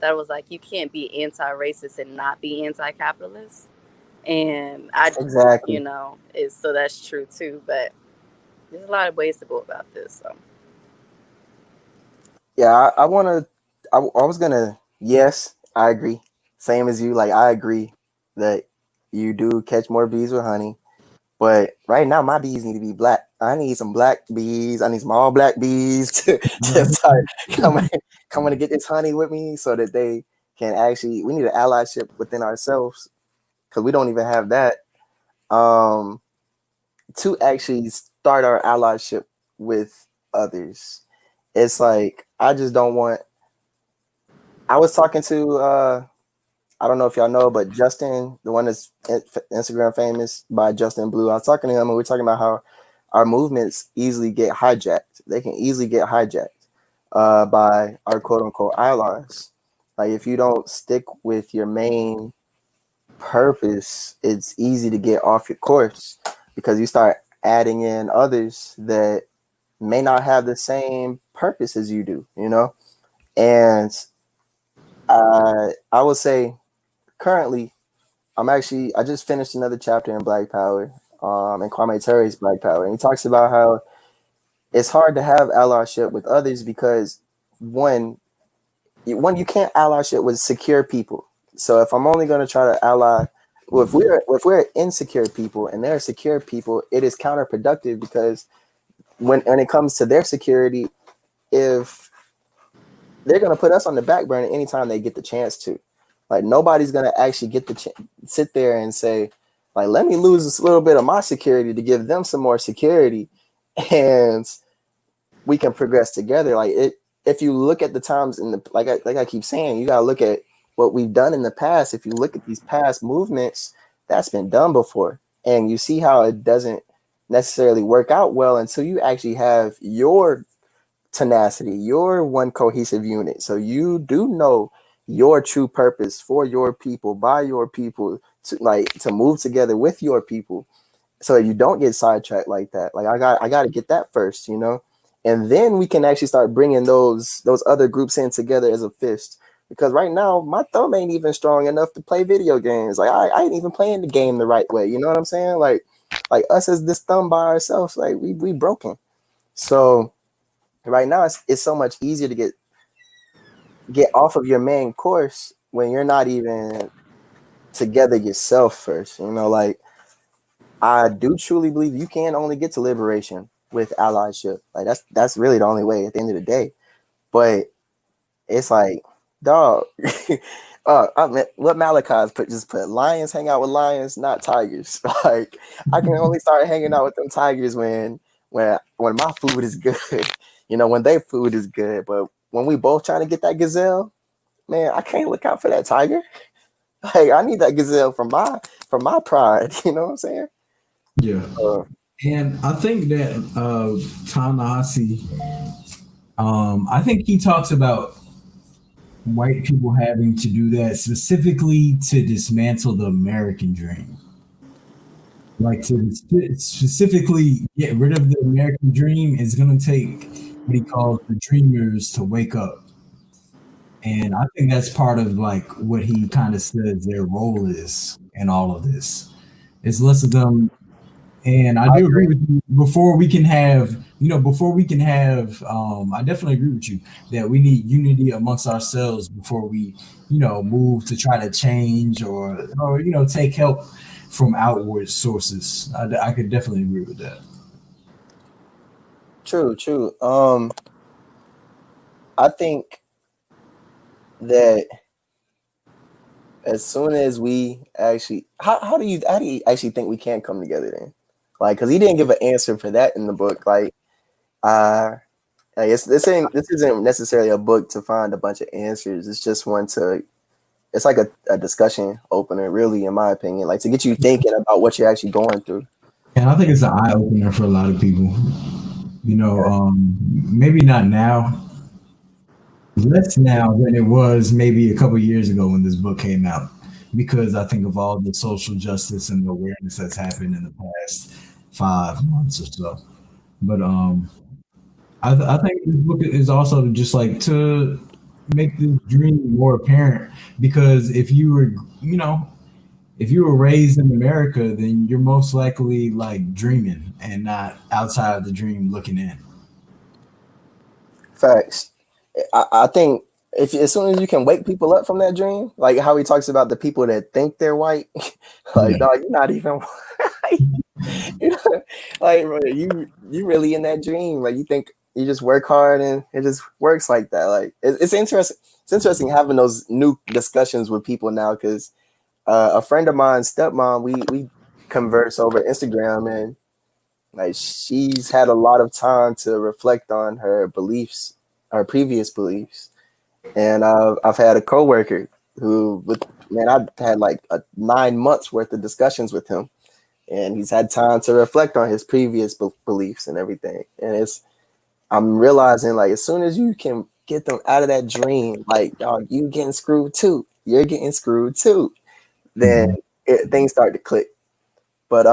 that was like, you can't be anti-racist and not be anti-capitalist. And I, Exactly. you know, it's so that's true too. But there's a lot of ways to go about this. So Yeah, I want to. I was gonna. Yes, I agree. Same as you. Like, I agree that you do catch more bees with honey. But right now, my bees need to be black. I need some black bees. I need some all black bees to start coming, coming to get this honey with me, so that they can actually. We need an allyship within ourselves because we don't even have that. Um, to actually start our allyship with others, it's like I just don't want. I was talking to I don't know if y'all know, but Justin, the one that's Instagram famous by Justin Blue, I was talking to him and we are talking about how our movements easily get hijacked. They can easily get hijacked by our quote unquote allies. Like if you don't stick with your main purpose, it's easy to get off your course because you start adding in others that may not have the same purpose as you do, you know? And I would say currently, I just finished another chapter in Black Power, in Kwame Ture's Black Power, and he talks about how it's hard to have allyship with others because one, you can't allyship with secure people. So if I'm only going to try to ally, well, if we're insecure people and they're secure people, it is counterproductive because when it comes to their security, if they're going to put us on the back burner anytime they get the chance to. Like nobody's gonna actually get the sit there and say, like, let me lose a little bit of my security to give them some more security, and we can progress together. Like it, if you look at the times in the like I keep saying, you gotta look at what we've done in the past. If you look at these past movements, that's been done before, and you see how it doesn't necessarily work out well until you actually have your tenacity, your one cohesive unit. So you do know your true purpose for your people, by your people, to move together with your people, so you don't get sidetracked like that. Like I got to get that first, you know, and then we can actually start bringing those other groups in together as a fist. Because right now my thumb ain't even strong enough to play video games. Like I ain't even playing the game the right way. You know what I'm saying? Like us as this thumb by ourselves, like we broken. So right now it's so much easier to get off of your main course when you're not even together yourself first. You know, like I do truly believe you can only get to liberation with allyship. Like that's really the only way at the end of the day. But it's like, dog. I mean, what Malachi's just put lions hang out with lions, not tigers. Like I can only start hanging out with them tigers when my food is good. You know, when their food is good. But when we both trying to get that gazelle, man, I can't look out for that tiger. Like I need that gazelle from my pride. You know what I'm saying? Yeah. And I think that Ta-Nehisi, I think he talks about white people having to do that specifically to dismantle the American dream. Like to specifically get rid of the American dream is going to take what he calls the dreamers to wake up. And I think that's part of like what he kind of says their role is in all of this. It's less of them. And I do agree with you. Before we can have, I definitely agree with you that we need unity amongst ourselves before we, move to try to change or take help from outward sources. I could definitely agree with that. True. I think that as soon as we actually, how do you actually think we can come together then? Like, because he didn't give an answer for that in the book. Like, I guess this isn't necessarily a book to find a bunch of answers. It's just one to, it's like a discussion opener, really, in my opinion, like to get you thinking about what you're actually going through. And I think it's an eye opener for a lot of people. Maybe not now, less now than it was maybe a couple of years ago when this book came out, because I think of all the social justice and the awareness that's happened in the past 5 months or so. But I think this book is also just like to make the dream more apparent, because if you were, if you were raised in America, then you're most likely like dreaming and not outside of the dream looking in. Facts. I think if as soon as you can wake people up from that dream, like how he talks about the people that think they're white, like Yeah. dog, you're not even white. You know, like bro, you really in that dream. Like you think you just work hard and it just works like that. Like it's interesting. It's interesting having those new discussions with people now because a friend of mine's stepmom, we converse over Instagram and like she's had a lot of time to reflect on her beliefs, her previous beliefs. And I've had a coworker who, man, I've had like 9 months worth of discussions with him, and he's had time to reflect on his previous beliefs and everything. And I'm realizing like as soon as you can get them out of that dream, like dog, you getting screwed too. You're getting screwed too. Then things start to click. But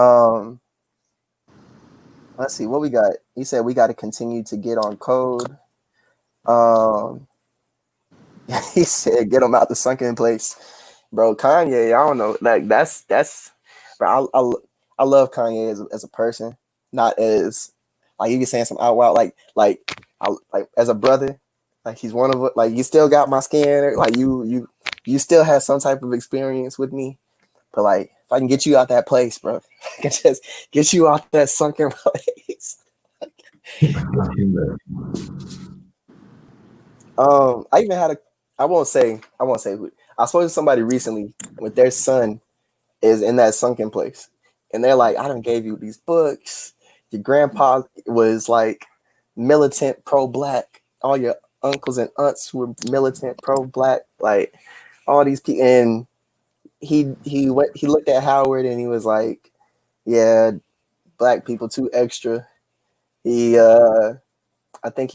let's see what we got. He said we got to continue to get on code. He said get them out the sunken place, bro. Kanye, I don't know, like that's bro. I love Kanye as a person, not as like he was saying some out loud like as a brother. Like he's one of like you still got my skin. Like you still have some type of experience with me. But like if I can get you out that place, bro, I can just get you out that sunken place. I even had I won't say who. I spoke to somebody recently with their son is in that sunken place. And they're like, I done gave you these books. Your grandpa was like militant pro-black. All your uncles and aunts were militant pro-black. Like all these people. And he looked at Howard and he was like, yeah, black people too extra. He I think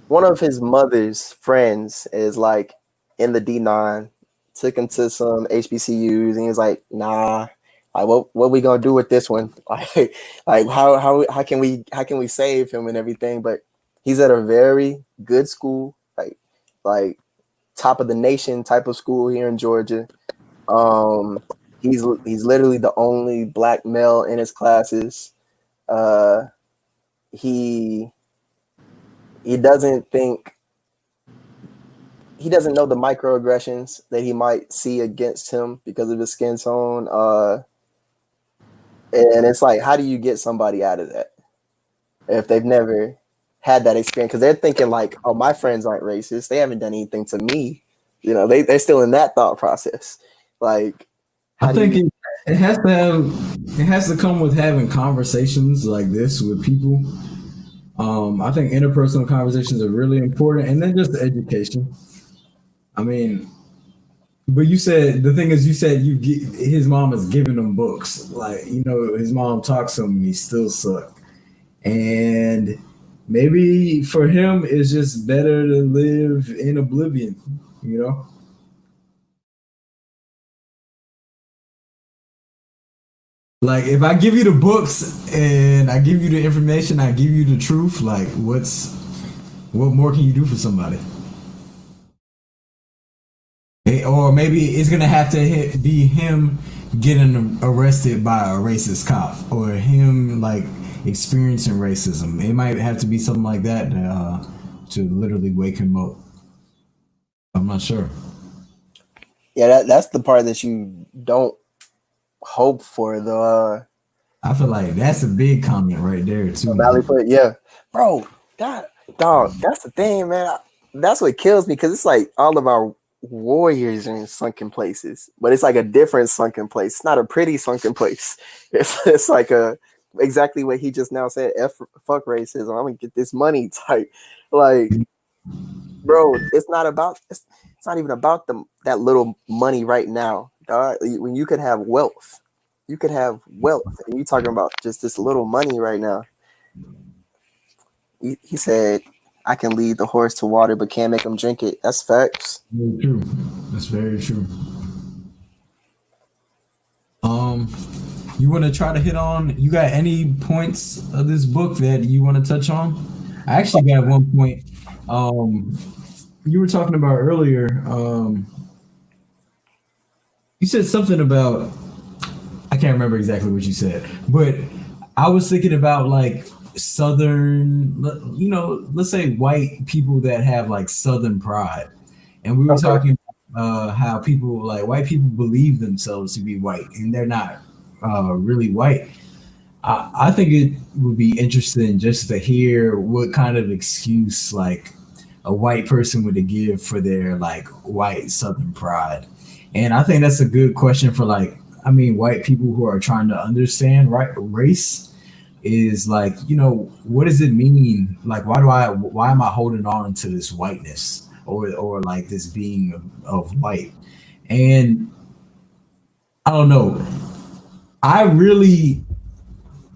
one of his mother's friends is like in the D9, took him to some HBCUs and he was like, nah, like what we gonna do with this one? Like how can we save him and everything? But he's at a very good school, like top of the nation type of school here in Georgia. He's literally the only black male in his classes. He doesn't know the microaggressions that he might see against him because of his skin tone. And it's like, how do you get somebody out of that if they've never had that experience? Because they're thinking like, oh, my friends aren't racist. They haven't done anything to me. You know, they're still in that thought process. Like, I think it has to come with having conversations like this with people. I think interpersonal conversations are really important, and then just the education. I mean, but you said the thing is, you said his mom is giving him books. Like, you know, his mom talks to him and he still sucked. And maybe for him, it's just better to live in oblivion, you know? Like, if I give you the books and I give you the information, I give you the truth, like, what more can you do for somebody? Or maybe it's gonna have to be him getting arrested by a racist cop, or him like experiencing racism. It might have to be something like that to literally wake him up. I'm not sure. Yeah, that's the part that you don't hope for, though. I feel like that's a big comment right there too. Valley Foot, yeah, bro. Dog, that's the thing, man. That's what kills me because it's like all of our warriors are in sunken places, but it's like a different sunken place. It's not a pretty sunken place. It's like exactly what he just now said. Fuck racism. I'm gonna get this money type. Like, bro, it's not even about that little money right now, dog. When you could have wealth, and you talking about just this little money right now. He said, I can lead the horse to water, but can't make him drink it. That's facts. Very true. That's very true. You want to try to hit on? You got any points of this book that you want to touch on? I actually got one point. You were talking about earlier You said something about, I can't remember exactly what you said, but I was thinking about like Southern, let's say white people that have like Southern pride. And we were Okay. talking how people, like white people, believe themselves to be white and they're not really white. I think it would be interesting just to hear what kind of excuse like a white person would give for their like white Southern pride. And I think that's a good question for like, I mean, white people who are trying to understand right race is like, what does it mean? Like, why am I holding on to this whiteness or like this being of white? And I don't know. I really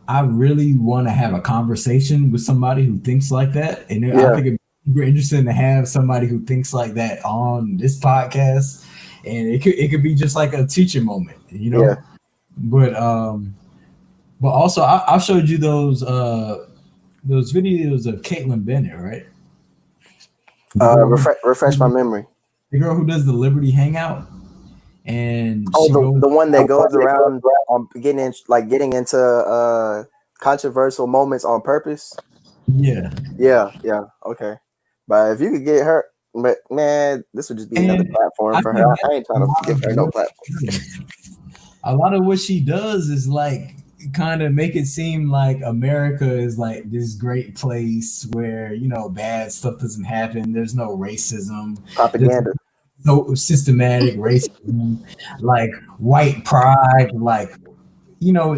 I really want to have a conversation with somebody who thinks like that, and I Yeah. think it'd be super interesting to have somebody who thinks like that on this podcast, and it could be just like a teaching moment, Yeah. But also I showed you those videos of Caitlyn Bennett, right? The girl who Refresh my memory. the girl who does the Liberty Hangout, and Oh, she goes, the one that goes around getting into controversial moments on purpose. yeah, Yeah. Okay. But if you could get her, but man, this would just be another and platform I for think her. that's I ain't trying to give her no platform. a lot of what she does is like kind of make it seem like America is like this great place where bad stuff doesn't happen. There's no racism. There's Propaganda. no systematic racism, like white pride. Like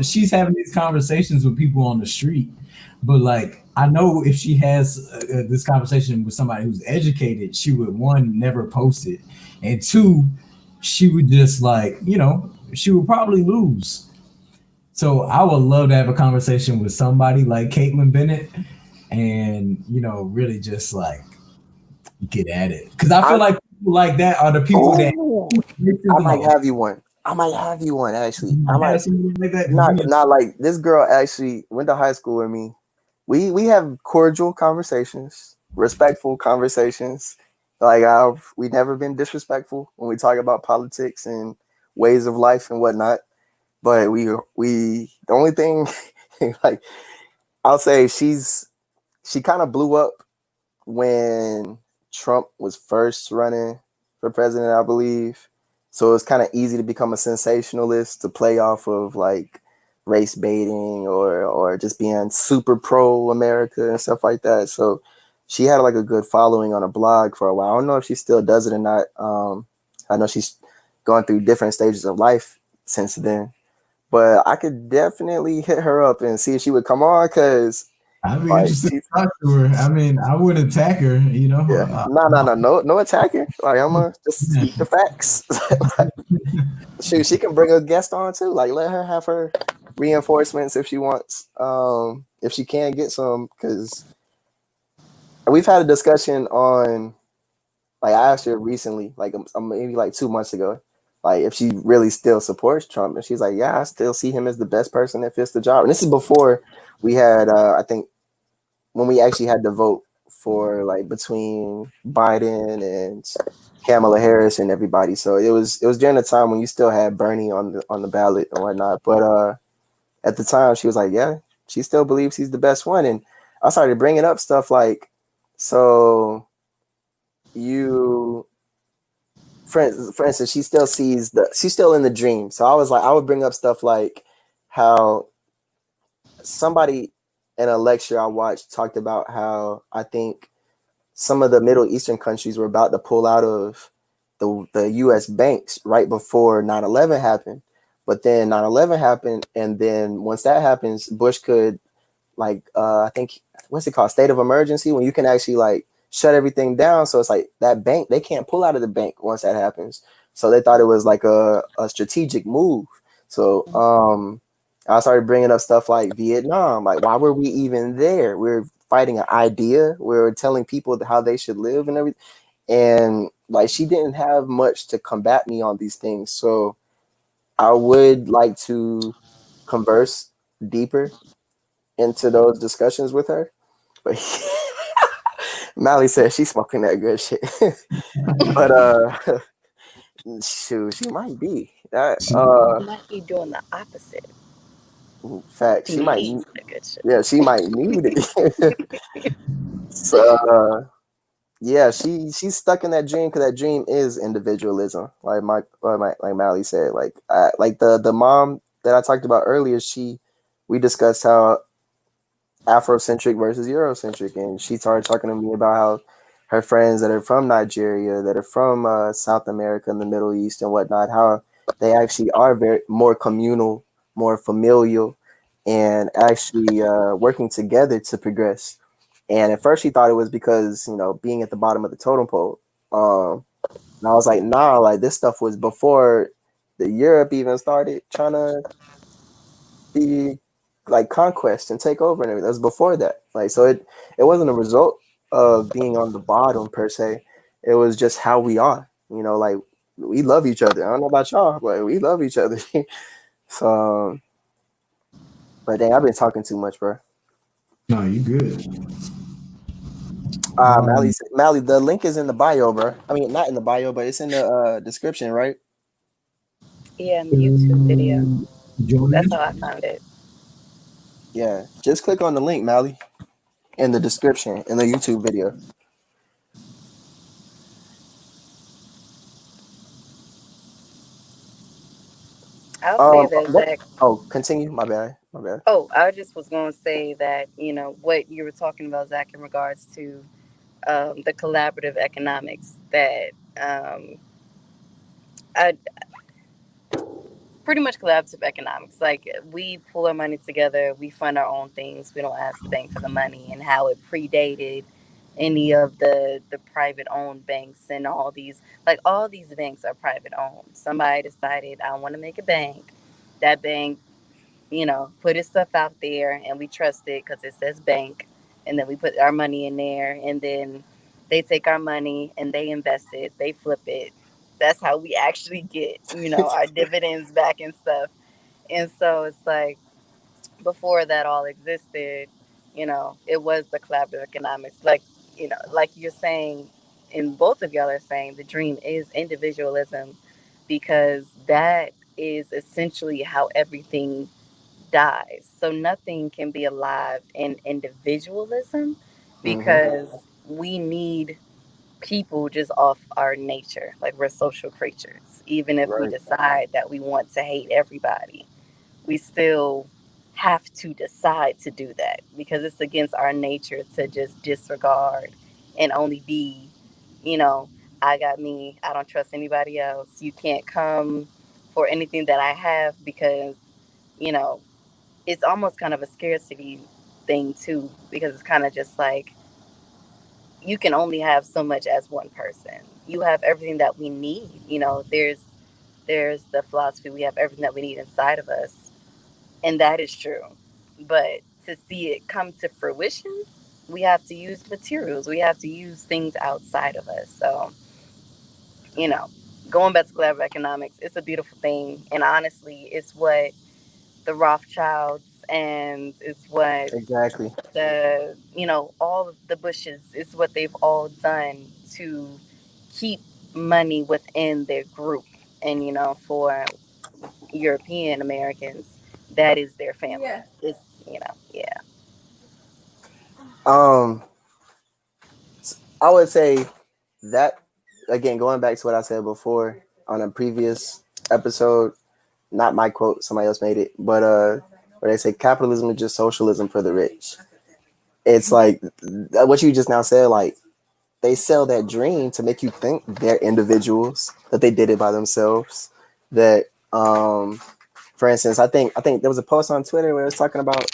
she's having these conversations with people on the street, but like I know if she has this conversation with somebody who's educated, she would one never post it, and two, she would just like she would probably lose. So I would love to have a conversation with somebody like Caitlyn Bennett, and really just like get at it because I feel like people like that are the people that Ooh, I might have you one. Actually. I might have somebody like that. 'Cause not like this girl actually went to high school with me. We have cordial conversations, respectful conversations. Like we never been disrespectful when we talk about politics and ways of life and whatnot. But the only thing like I'll say she kind of blew up when Trump was first running for president, I believe. So it's kind of easy to become a sensationalist to play off of like race baiting or just being super pro America and stuff like that. So she had like a good following on a blog for a while. I don't know if she still does it or not. I know she's gone through different stages of life since then. But I could definitely hit her up and see if she would come on because I'd be like interested to talk to her. I mean, I wouldn't attack her, yeah, no attacking. Like I'm gonna just speak the facts. Shoot, she can bring a guest on too. Like let her have her reinforcements if she wants. If she can get some, because we've had a discussion on. Like I asked her recently, like maybe like 2 months ago, like if she really still supports Trump, and she's like, "Yeah, I still see him as the best person that fits the job." And this is before we had, I think, when we actually had to vote for like between Biden and Kamala Harris and everybody. So it was during the time when you still had Bernie on the ballot and whatnot. But at the time, she was like, "Yeah, she still believes he's the best one." And I started bringing up stuff like, so you. For instance, she's still in the dream. So I was like, I would bring up stuff like how somebody in a lecture I watched talked about how I think some of the Middle Eastern countries were about to pull out of the U.S. banks right before 9/11 happened. But then 9/11 happened, and then once that happens, Bush could I think what's it called, state of emergency, when you can actually like shut everything down. So it's like that bank, they can't pull out of the bank once that happens. So they thought it was like a strategic move. So I started bringing up stuff like Vietnam. Like, why were we even there? We're fighting an idea. We're telling people how they should live and everything. And like, she didn't have much to combat me on these things. So I would like to converse deeper into those discussions with her. But Mally said she's smoking that good shit. But Shoot, she might be. That You might be doing the opposite. fact, She she might. needs the good shit. Yeah, she might need it. So yeah, she's stuck in that dream because that dream is individualism. Like Mally said, like the mom that I talked about earlier. We discussed how Afrocentric versus Eurocentric, and she started talking to me about how her friends that are from Nigeria, that are from South America and the Middle East and whatnot, how they actually are very more communal, more familial, and actually working together to progress. And at first, she thought it was because being at the bottom of the totem pole. And I was like, nah, like this stuff was before the Europe even started trying to be like conquest and take over and everything. That was before that. Like, so it wasn't a result of being on the bottom per se. It was just how we are. Like we love each other. I don't know about y'all, but we love each other. So, but dang, I've been talking too much, bro. No, you good. Mally, the link is in the bio, bro. I mean, not in the bio, but it's in the description, right? Yeah, YouTube video. Join That's in. how I found it. Yeah, just click on the link, Mally, in the description in the YouTube video. I'll say that, What? Zach. Oh, continue. My bad. My bad. Oh, I just was going to say that, what you were talking about, Zach, in regards to the collaborative economics that I pretty much collaborative economics. Like we pull our money together, we fund our own things. We don't ask the bank for the money, and how it predated any of the private owned banks and all these banks are private owned. Somebody decided I want to make a bank. That bank, put its stuff out there, and we trust it because it says bank, and then we put our money in there, and then they take our money and they invest it, they flip it. That's how we actually get, our dividends back and stuff. And so it's like before that all existed, it was the collaborative economics. Like you're saying, and both of y'all are saying, the dream is individualism because that is essentially how everything dies. So nothing can be alive in individualism because we need people just off our nature. Like we're social creatures. Even if we Right. decide that we want to hate everybody, we still have to decide to do that because it's against our nature to just disregard and only be, I got me, I don't trust anybody else. You can't come for anything that I have because, you know, it's almost kind of a scarcity thing too, because it's kind of just like you can only have so much as one person. You have everything that we need. There's the philosophy, we have everything that we need inside of us, and that is true. But to see it come to fruition, we have to use materials. We have to use things outside of us. So, you know, going back to collaborative economics, it's a beautiful thing, and honestly, it's what the Rothschilds and it's what Exactly. all of the Bushes is what they've all done to keep money within their group. And for European Americans, that is their family. Yeah. It's yeah. I would say that again, going back to what I said before on a previous episode, not my quote, somebody else made it, but where they say capitalism is just socialism for the rich. It's like what you just now said, like they sell that dream to make you think they're individuals, that they did it by themselves. That for instance, I think there was a post on Twitter where it was talking about,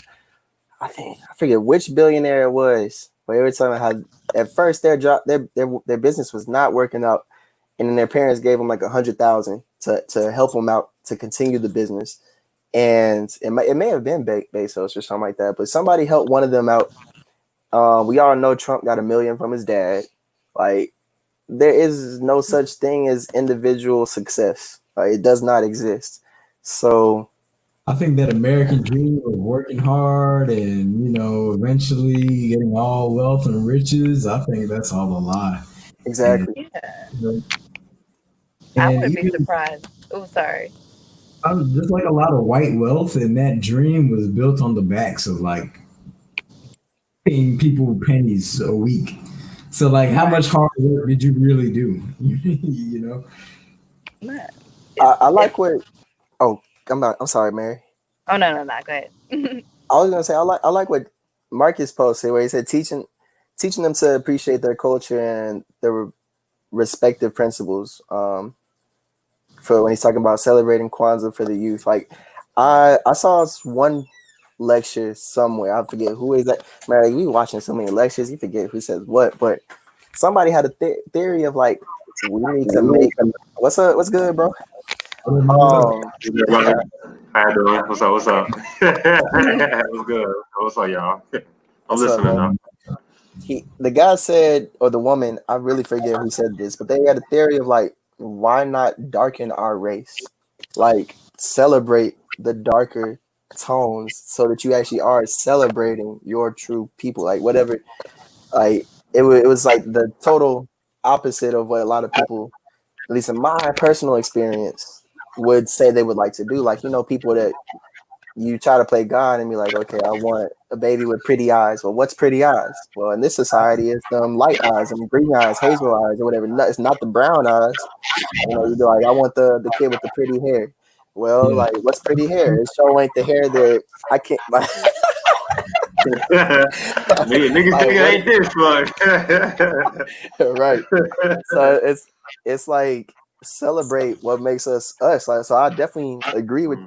I forget which billionaire it was, but they were talking about how at first their business was not working out, and then their parents gave them like $100,000 to help them out to continue the business, and it may have been Bezos or something like that, but somebody helped one of them out. We all know Trump got $1 million from his dad. Like there is no such thing as individual success. It does not exist. So I think that American dream of working hard and eventually getting all wealth and riches, I think that's all a lie. exactly. Yeah. I And wouldn't be even surprised. Oh, sorry. just like a lot of white wealth, and that dream was built on the backs of like paying people pennies a week. So like, how much hard work did you really do? You know. Nah, I it's like what. Oh, I'm not. I'm sorry, Mary. oh no. Go ahead. I was gonna say I like what Marcus posted where he said teaching them to appreciate their culture and their respective principles. For when he's talking about celebrating Kwanzaa for the youth, like I saw one lecture somewhere. I forget who is that. Mary, we watching so many lectures, you forget who says what. But somebody had a theory of like we need to make what's up. What's good, bro? Um, Hey there, brother. How you doing? What's up? What's up? What's good? What's up, y'all? I'm what's up, listening man? now. The guy said, or the woman, I really forget who said this, but they had a theory of like, why not darken our race? Like, celebrate the darker tones so that you actually are celebrating your true people. Like, whatever, like, it was like the total opposite of what a lot of people, at least in my personal experience, would say they would like to do. Like, people that you try to play God and be like, okay, I want a baby with pretty eyes. Well, what's pretty eyes? Well, in this society, it's light eyes and green eyes, hazel eyes, or whatever. It's not the brown eyes. You'd be like, I want the kid with the pretty hair. Well, Yeah. like, what's pretty hair? It sure ain't the hair that I can't. Like, Niggas like nigga what? ain't this, but Right. So it's like celebrate what makes us us. Like, so I definitely agree with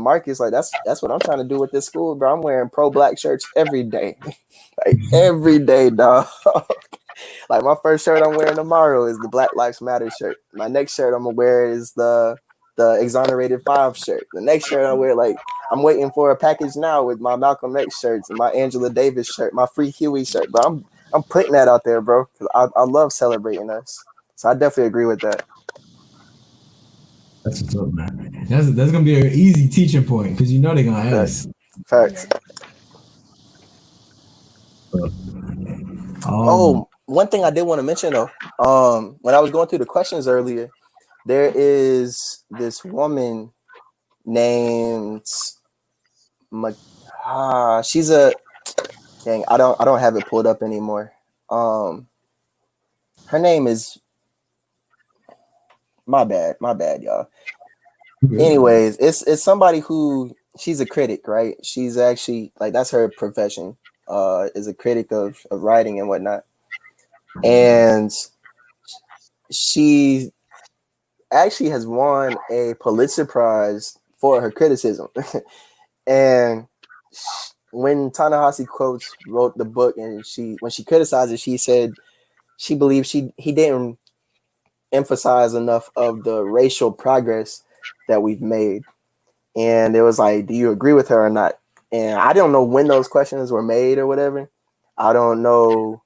Marcus. Like that's what I'm trying to do with this school, bro. I'm wearing pro black shirts every day, like every day, dog. Like my first shirt I'm wearing tomorrow is the Black Lives Matter shirt. My next shirt I'm gonna wear is the Exonerated 5 shirt. The next shirt I wear, like I'm waiting for a package now with my Malcolm X shirts and my Angela Davis shirt, my Free Huey shirt. But I'm putting that out there, bro, because I love celebrating us. So I definitely agree with that. That's what's up, man. That's gonna be an easy teaching point because you know they're gonna ask. Facts. Um, One thing I did want to mention though, when I was going through the questions earlier, there is this woman named she's a dang. I don't have it pulled up anymore. Her name is my bad, y'all. Anyways, it's somebody who she's a critic, right? She's actually like that's her profession. Is a critic of writing and whatnot, and she actually has won a Pulitzer Prize for her criticism. And when Ta-Nehisi Coates wrote the book, and when she criticized it, she said she believes he didn't emphasize enough of the racial progress that we've made. And it was like, do you agree with her or not? And I don't know when those questions were made or whatever. I don't know.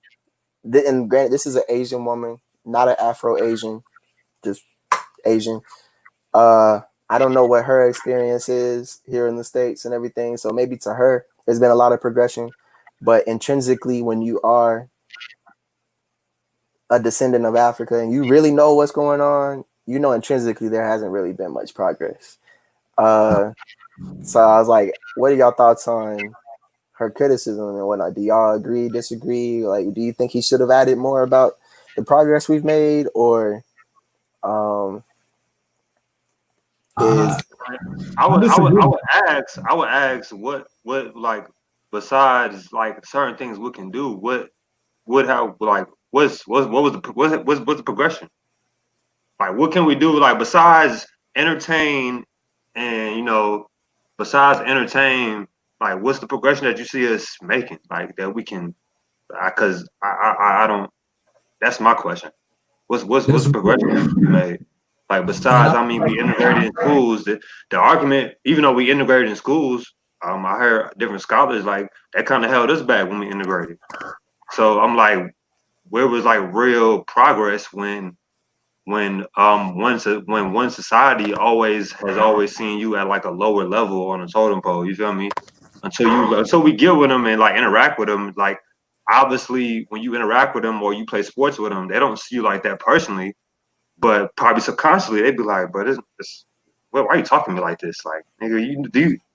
And granted, this is an Asian woman, not an Afro-Asian, just Asian. I don't know what her experience is here in the States and everything. So maybe to her, there's been a lot of progression. But intrinsically, when you are a descendant of Africa and you really know what's going on, intrinsically there hasn't really been much progress. So I was like, what are y'all thoughts on her criticism and whatnot? Do y'all agree, disagree? Like, do you think he should have added more about the progress we've made, or I I would disagree. I would ask what like besides like certain things we can do, what would have like what's the progression? Like what can we do like besides entertain and besides entertain, like what's the progression that you see us making like that we can because I don't that's my question. What's the progression we made? Like besides, I mean, we integrated in schools. The argument, even though we integrated in schools, I heard different scholars like that kind of held us back when we integrated. So I'm like, where was like real progress when one society has always seen you at like a lower level on a totem pole. You feel me? Until we get with them and like interact with them, like obviously when you interact with them or you play sports with them, they don't see you like that personally. but probably subconsciously they'd be like, "But it's well, why are you talking to me like this? Like, nigga,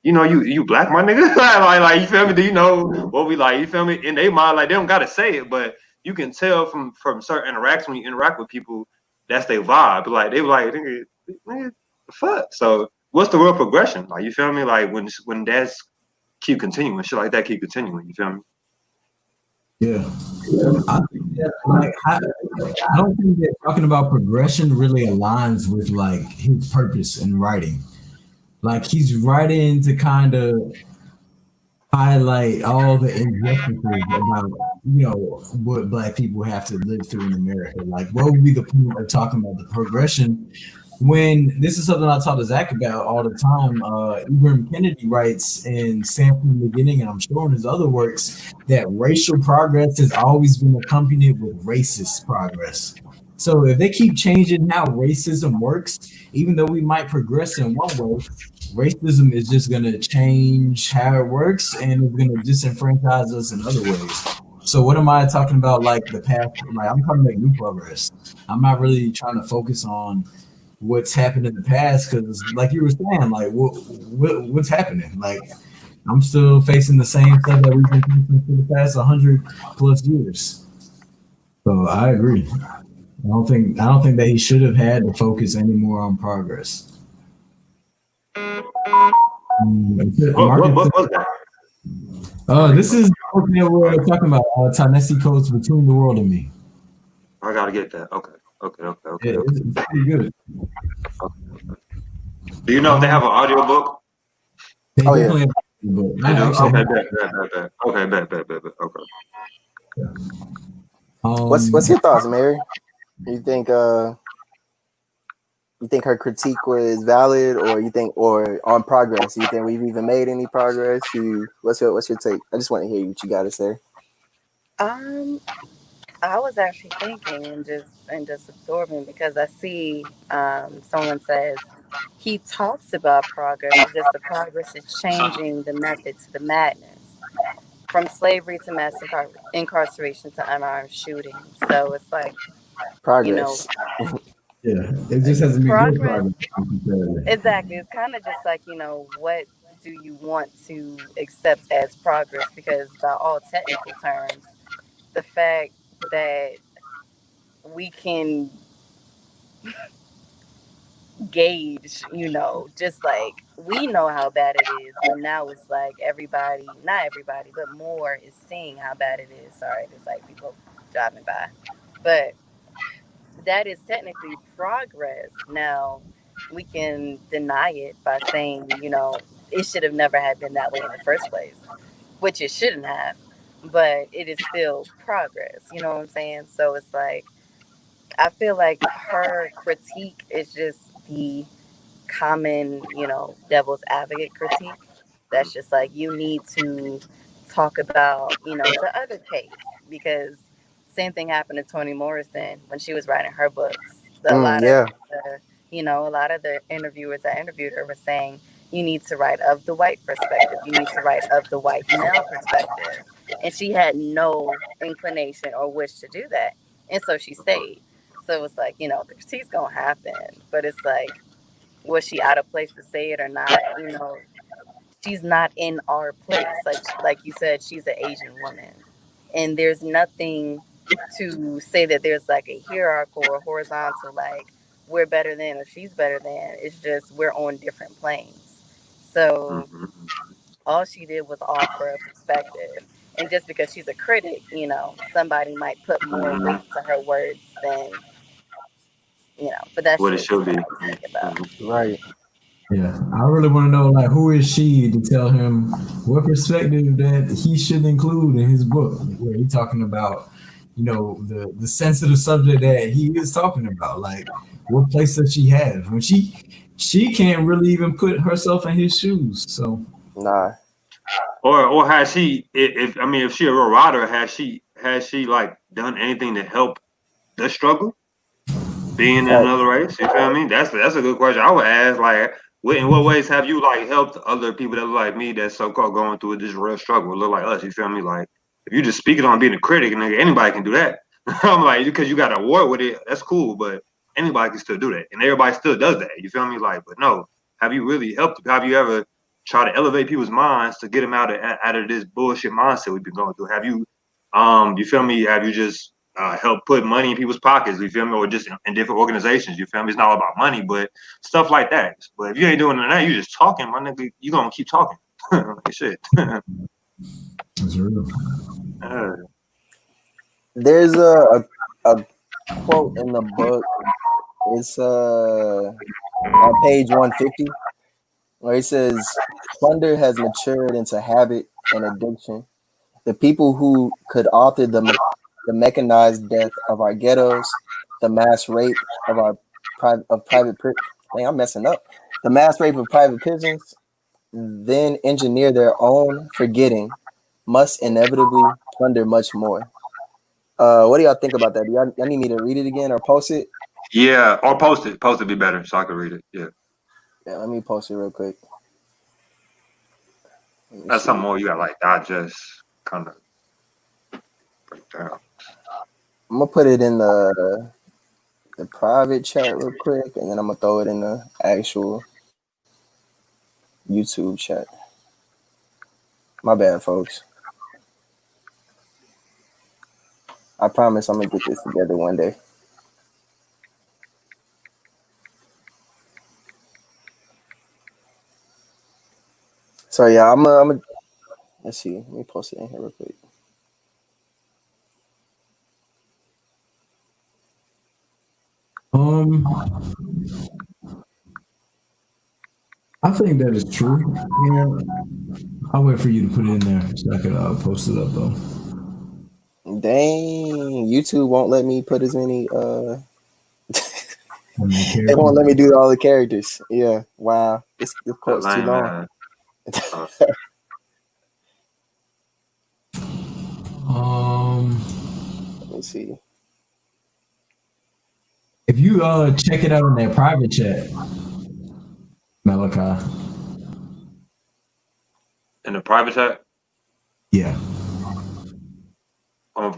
you black, my nigga? like, you feel me? Do you know what we like? You feel me? In their mind, like they don't gotta say it, but you can tell from certain interactions when you interact with people, that's their vibe. Like they were like, nigga, the fuck. So what's the real progression? Like, you feel me? Like when dads keep continuing, shit like that keep continuing. You feel me? Yeah. I think that, like, I don't think that talking about progression really aligns with like his purpose in writing. Like he's writing to kind of highlight all the injustices about what black people have to live through in America. Like, what would be the point of talking about the progression when this is something I talk to Zach about all the time? Ibram Kennedy writes in Sam from the Beginning, and I'm sure in his other works, that racial progress has always been accompanied with racist progress. So if they keep changing how racism works, even though we might progress in one way, racism is just going to change how it works and it's going to disenfranchise us in other ways. So what am I talking about? Like the past, like I'm trying to make new progress. I'm not really trying to focus on what's happened in the past because, like you were saying, like what's happening? Like I'm still facing the same stuff that we've been facing for the past 100+ years. So I agree. I don't think that he should have had to focus any more on progress. What was that? This is what we're talking about. Ta-Nehisi Coates' Between the World and Me. I gotta get that. Okay. It's pretty good. Do you know if they have an audio book? They Oh, yeah. definitely have a book. They do? Actually, Bet. Okay, bet. Okay. What's your thoughts, Mary? You think her critique was valid, or on progress? You think we've even made any progress? What's your take? I just want to hear what you got to say. I was actually thinking and just absorbing because I see someone says he talks about progress. It's just the progress is changing the method to the madness, from slavery to mass incarceration to unarmed shootings. So it's like Progress. yeah, it just hasn't been good progress. progress. Exactly. It's kind of just like, what do you want to accept as progress? Because by all technical terms, the fact that we can gauge, just like we know how bad it is, but now it's like not everybody, but more is seeing how bad it is. Sorry, there's like people driving by. But that is technically progress. Now, we can deny it by saying, it should have never had been that way in the first place, which it shouldn't have, but it is still progress. You know what I'm saying? So it's like, I feel like her critique is just the common, devil's advocate critique. That's just like, you need to talk about, the other case, because same thing happened to Toni Morrison when she was writing her books. A lot of the interviewers that interviewed her were saying, you need to write of the white perspective. You need to write of the white male perspective. And she had no inclination or wish to do that. And so she stayed. So it's like, the critique's going to happen. But it's like, was she out of place to say it or not? She's not in our place. Like you said, she's an Asian woman. And there's nothing to say that there's like a hierarchical or horizontal, like we're better than or she's better than. It's just we're on different planes. So all she did was offer a perspective. And just because she's a critic, somebody might put more weight to her words than, but that's what it should be. Right. Yeah, I really want to know, like, who is she to tell him what perspective that he should include in his book, where he's talking about, the sensitive subject that he is talking about. Like, what place does she have when she can't really even put herself in his shoes? So nah. Or has she? If she a real writer, has she like done anything to help the struggle? Being in another race, you feel me? That's a good question. I would ask, like, in what ways have you like helped other people that look like me that's so-called going through this real struggle, look like us? You feel me? Like, if you just speaking on being a critic, and anybody can do that. I'm like, because you got an award with it, that's cool. But anybody can still do that, and everybody still does that. You feel me? Like, but no, have you really helped? Have you ever tried to elevate people's minds to get them out of this bullshit mindset we've been going through? Have you, you feel me? Have you just helped put money in people's pockets? You feel me? Or just in different organizations? You feel me? It's not all about money, but stuff like that. But if you ain't doing that, you just talking, my nigga. You gonna keep talking? Like shit. That's real. There's a quote in the book. It's on page 150, where it says, "Plunder has matured into habit and addiction. The people who could author the mechanized death of our ghettos, the mass rape of our I'm messing up. The mass rape of private prisons, then engineer their own forgetting, must inevitably plunder much more." What do y'all think about that? Do y'all need me to read it again or post it? Yeah, or post it. Post it be better so I can read it. Yeah. Yeah, let me post it real quick. That's something more you got like digest, kind of break down. I'm gonna put it in the private chat real quick, and then I'm gonna throw it in the actual YouTube chat. My bad, folks. I promise I'm gonna get this together one day. So yeah, I'm a let's see. Let me post it in here real quick. I think that is true. Yeah, I'll wait for you to put it in there so I could post it up though. Dang, YouTube won't let me put as many They they won't let me do all the characters. Yeah, wow. This quote's too long. Let me see. If you check it out in that private chat, Malachi. In the private chat? Yeah.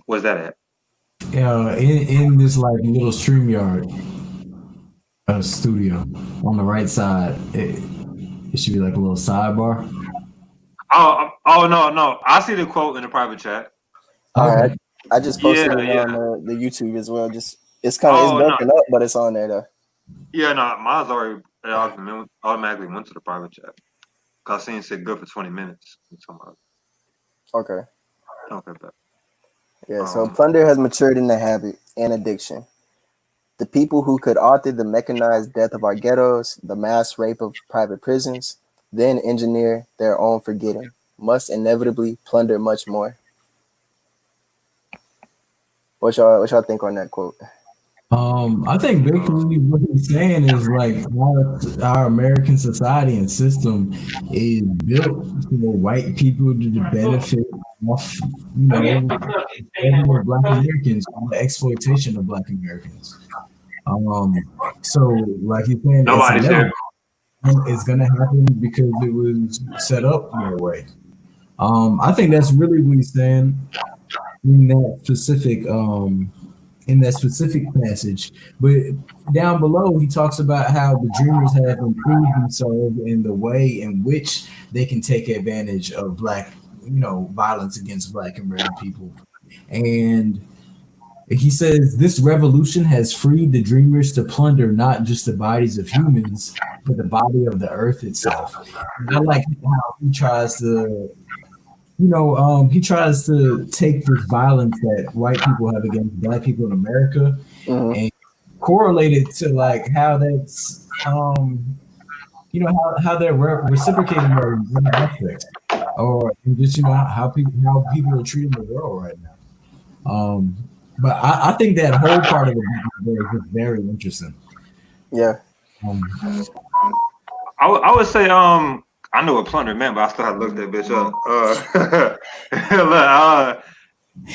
Where's that at? In this like little StreamYard studio on the right side, it should be like a little sidebar. Oh no! I see the quote in the private chat. All right, I just posted it on the YouTube as well. Just it's kind of broken up, but it's on there though. Yeah, no, mine's already automatically went to the private chat. Cause I seen it said good for 20 minutes. Okay. Bet. Yeah, so plunder has matured into habit and addiction. The people who could author the mechanized death of our ghettos, the mass rape of private prisons, then engineer their own forgetting, must inevitably plunder much more. What y'all think on that quote? I think basically what he's saying is like our American society and system is built for white people to benefit off, Black Americans, the exploitation of Black Americans. So like he's saying, it's gonna happen because it was set up that way. I think that's really what he's saying in that specific passage. But down below, he talks about how the dreamers have improved themselves in the way in which they can take advantage of Black, violence against Black American people. And he says this revolution has freed the dreamers to plunder not just the bodies of humans, but the body of the earth itself. And I like how he tries to he tries to take this violence that white people have against Black people in America and correlate it to like how that's, how they're reciprocating their aspects, or just how people are treating the world right now. But I think that whole part of it is very interesting. Yeah. I would say I know what plunder meant, but I still have to look that bitch up.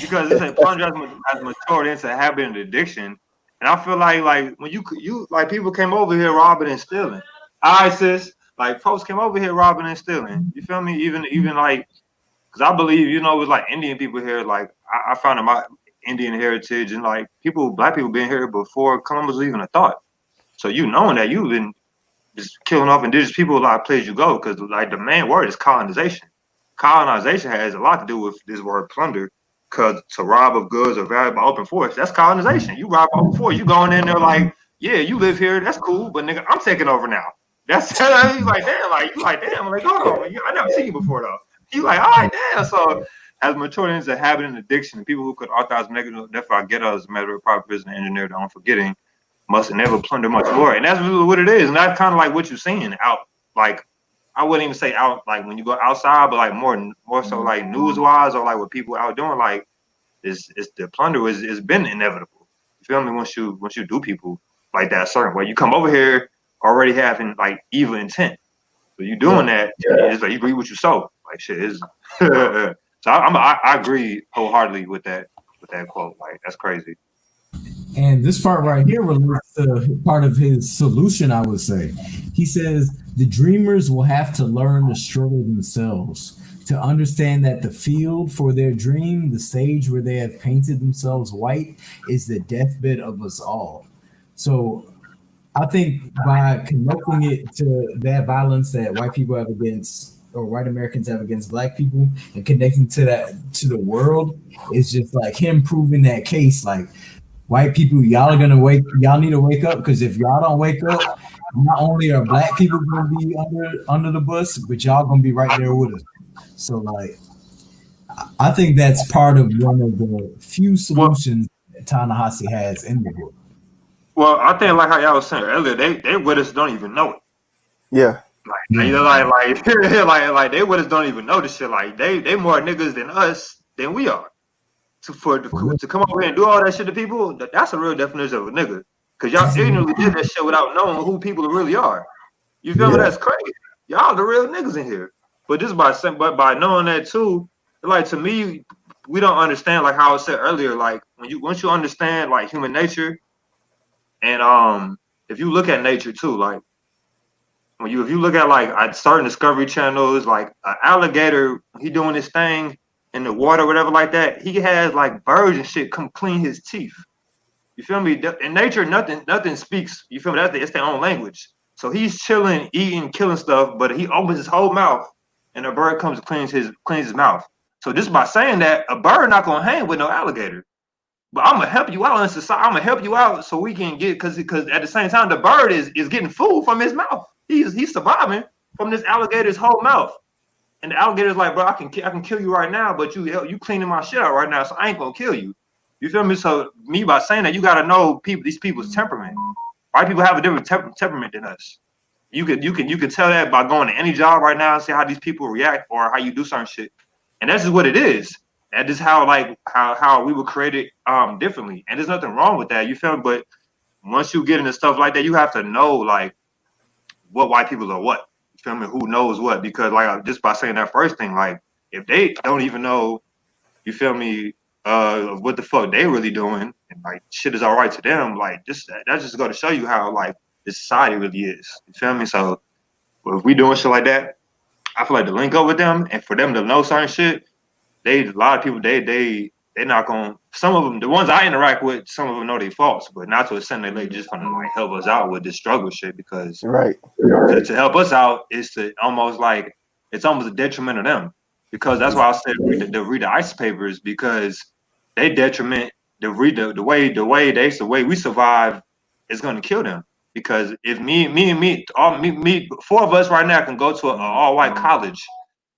Because this ain't plunder has matured into habit and addiction, and I feel like when you like people came over here robbing and stealing, ISIS, like folks came over here robbing and stealing. You feel me? Even like, because I believe it was like Indian people here. Like I found them out. Indian heritage and like black people been here before Columbus was even a thought. So you knowing that you've been just killing off indigenous people a lot of places you go, because like the main word is colonization. Colonization has a lot to do with this word plunder, because to rob of goods or valuable by open force, that's colonization. You rob open force, you going in there like, yeah, you live here, that's cool, but nigga, I'm taking over now. That's you like damn, I'm like, hold on, I never seen you before though. You like, all right, damn. So as maturity is a habit and addiction, people who could authorize negative, therefore I get us as a matter of proper business engineer that I'm forgetting must never plunder much more. And that's really what it is. And that's kind of like what you're seeing out, like, I wouldn't even say out, like when you go outside, but like more so like news wise or like what people out doing, like it's the plunder is been inevitable. You feel me? Once you do people like that certain way, you come over here already having like evil intent. So you doing that, it's like you agree what you sow. Like shit is so I agree wholeheartedly with that quote. Like that's crazy. And this part right here relates to part of his solution, I would say. He says the dreamers will have to learn to struggle themselves, to understand that the field for their dream, the stage where they have painted themselves white, is the deathbed of us all. So I think by connecting it to that violence that white people have against, or white Americans have against black people, and connecting to that to the world, is just like him proving that case. Like, white people, y'all need to wake up, because if y'all don't wake up, not only are black people gonna be under the bus, but y'all gonna be right there with us. So like, I think that's part of one of the few solutions that Ta-Nehisi has in the book. Well, I think like how y'all was saying earlier, they with us don't even know it. Yeah. Like they with us don't even know this shit. Like they more niggas than us than we are. To come over here and do all that shit to people, that's a real definition of a nigga. Cause y'all ignorantly did that shit without knowing who people really are. You feel me? That's crazy. Y'all the real niggas in here. But just by knowing that too, like to me, we don't understand like how I said earlier. Like once you understand like human nature, and if you look at nature too, like if you look at like certain Discovery channels, like an alligator, he doing this thing in the water, whatever like that, he has like birds and shit come clean his teeth. You feel me? In nature, nothing speaks. You feel me? It's their own language. So he's chilling, eating, killing stuff, but he opens his whole mouth, and a bird comes and cleans his mouth. So just by saying that, a bird not gonna hang with no alligator. But I'm gonna help you out in society. I'm gonna help you out so we can get because at the same time, the bird is getting food from his mouth. He's surviving from this alligator's whole mouth. And the alligator's like, bro, I can kill you right now, but you cleaning my shit out right now, so I ain't gonna kill you. You feel me? So me by saying that, you gotta know these people's temperament. White people have a different temperament than us. You could tell that by going to any job right now and see how these people react or how you do certain shit. And that's just what it is. That is how we were created differently. And there's nothing wrong with that. You feel me? But once you get into stuff like that, you have to know like what white people are what. You feel me? Who knows what? Because like just by saying that first thing, like if they don't even know, you feel me, what the fuck they really doing, and like shit is all right to them, like that's just going to show you how like this society really is. You feel me? So if we doing shit like that, I feel like to link up with them and for them to know certain shit, a lot of people they're not gonna. Some of them, the ones I interact with, some of them know they false, but not to extent they just gonna like help us out with this struggle shit because to help us out is to almost like it's almost a detriment of them because that's why I said read the ICE papers because they detriment the way we survive is gonna kill them because if me, four of us right now can go to an all white college,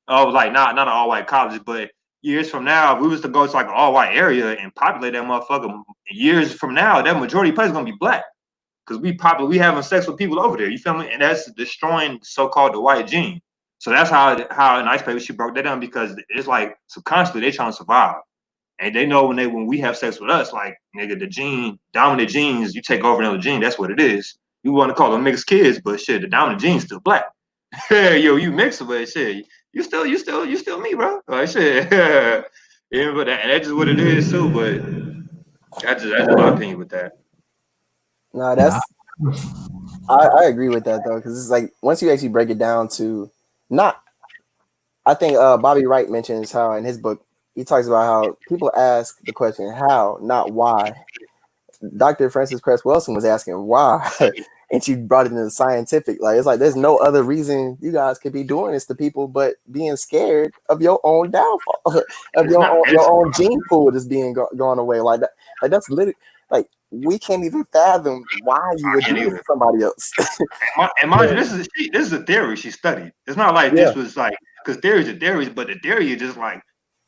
like not an all white college, but years from now, if we was to go to like an all-white area and populate that motherfucker, years from now, that majority place is gonna be black. Because we having sex with people over there, you feel me? And that's destroying so-called the white gene. So that's how in Ice Paper she broke that down because it's like subconsciously they trying to survive. And they know when we have sex with us, like nigga, the gene, dominant genes, you take over another gene, that's what it is. You want to call them mixed kids, but shit, the dominant gene's still black. Yo, you mix it, but shit. You still me, bro. Like shit. Yeah, but that's just what it is too. But that's my opinion with that. No, I agree with that though, because it's like once you actually break it down to I think Bobby Wright mentions how in his book he talks about how people ask the question how, not why. Dr. Frances Cress Wilson was asking why, and she brought it into the scientific. Like, it's like there's no other reason you guys could be doing this to people but being scared of your own downfall, of It's not. your own gene pool just being gone away. Like that. Like that's literally like we can't even fathom why you would do this to somebody else. And mind you, this is a theory she studied. It's not like this was like, because theories are theories, but the theory is just like,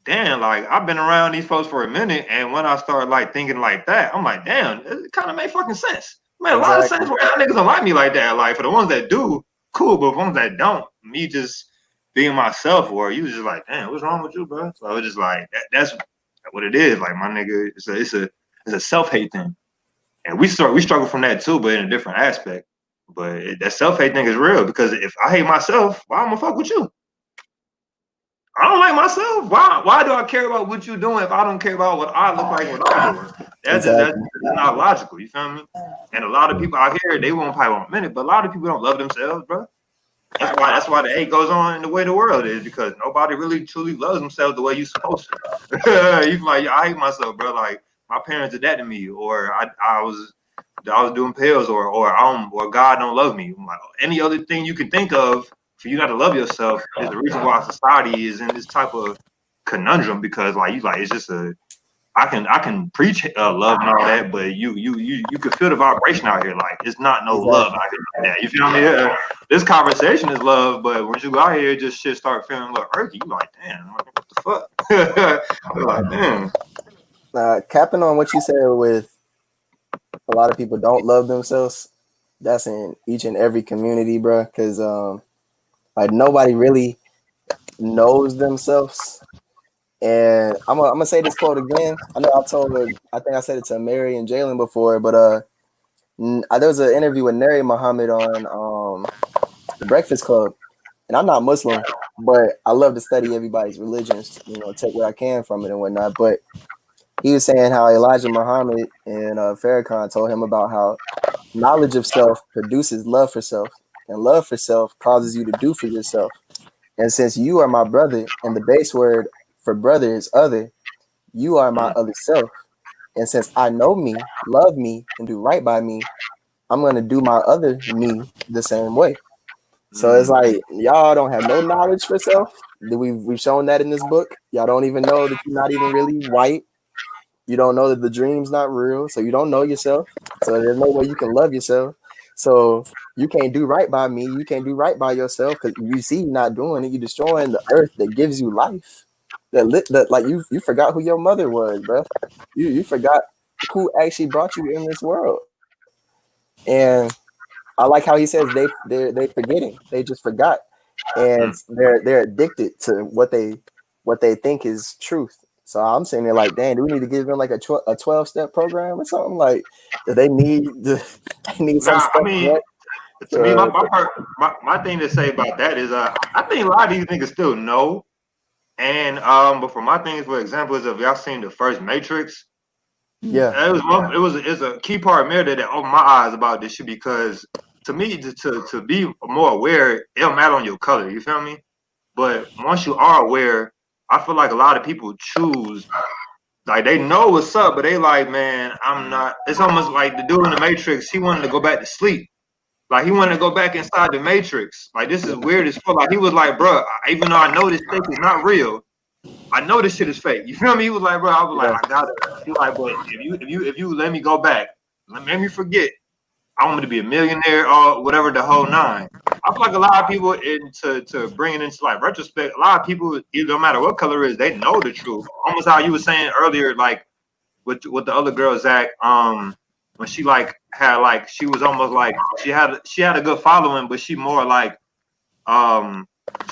damn, like I've been around these folks for a minute, and when I start like thinking like that, I'm like, damn, it kind of make fucking sense. Man, a lot of sense where y'all niggas don't like me like that. Like for the ones that do, cool, but for the ones that don't, me just being myself, or you just like, damn, what's wrong with you, bro? So it's just like that's what it is. Like my nigga, it's a self-hate thing, and we struggle from that too, but in a different aspect. But that self-hate thing is real, because if I hate myself, why am I fuck with you? I don't like myself. Why do I care about what you're doing if I don't care about what I look like when I'm doing? That's not logical. You feel me? And a lot of people out here, they won't probably want a minute, but a lot of people don't love themselves, bro. That's why the hate goes on in the way the world is, because nobody really truly loves themselves the way you're supposed to. You like, I hate myself, bro. Like my parents did that to me, or I was doing pills, or God don't love me. Like, any other thing you can think of for you not to love yourself is the reason why society is in this type of conundrum, because like it's just I can preach love and all that, but you can feel the vibration out here. Like it's not no love out here like that. You feel me? This conversation is love, but once you go out here, just shit start feeling a little irky. You like, damn, what the fuck? Like, damn. Capping on what you said with a lot of people don't love themselves, that's in each and every community, bro. Because like nobody really knows themselves. And I'm gonna say this quote again. I know I think I said it to Mary and Jalen before, but there was an interview with Nary Muhammad on the Breakfast Club, and I'm not Muslim, but I love to study everybody's religions, take what I can from it and whatnot. But he was saying how Elijah Muhammad and Farrakhan told him about how knowledge of self produces love for self, and love for self causes you to do for yourself. And since you are my brother, and the base word for brother is other, you are my other self. And since I know me, love me, and do right by me, I'm going to do my other me the same way. So it's like, y'all don't have no knowledge for self. We've shown that in this book. Y'all don't even know that you're not even really white. You don't know that the dream's not real. So you don't know yourself. So there's no way you can love yourself. So you can't do right by me. You can't do right by yourself, because you see you're not doing it. You're destroying the earth that gives you life. That like you forgot who your mother was, bro. You forgot who actually brought you in this world. And I like how he says they forgetting. They just forgot, and they're addicted to what they think is truth. So I'm saying they're like, dang, do we need to give them like a 12-step program or something? Like, do they need some stuff? I mean, to me, my thing to say about that is, I think a lot of these niggas still know. And but for my things, for example, is if y'all seen the first Matrix, it's a key part of me that opened my eyes about this shit, because to me, to be more aware, it don't matter on your color, you feel me? But once you are aware, I feel like a lot of people choose, like they know what's up, but they like, man, I'm not. It's almost like the dude in the Matrix, he wanted to go back to sleep. Like he wanted to go back inside the Matrix. Like this is weird as fuck. Like he was like, bro, even though I know this shit is not real, I know this shit is fake. You feel me? He was like, bro, I was like, I got it. He was like, but if you let me go back, let me forget, I want me to be a millionaire or whatever, the whole nine. I feel like a lot of people to bring it into like retrospect, a lot of people, no matter what color it is, they know the truth. Almost how you were saying earlier, like with the other girl, Zach, when she like had like, she was almost like she had a good following, but she more like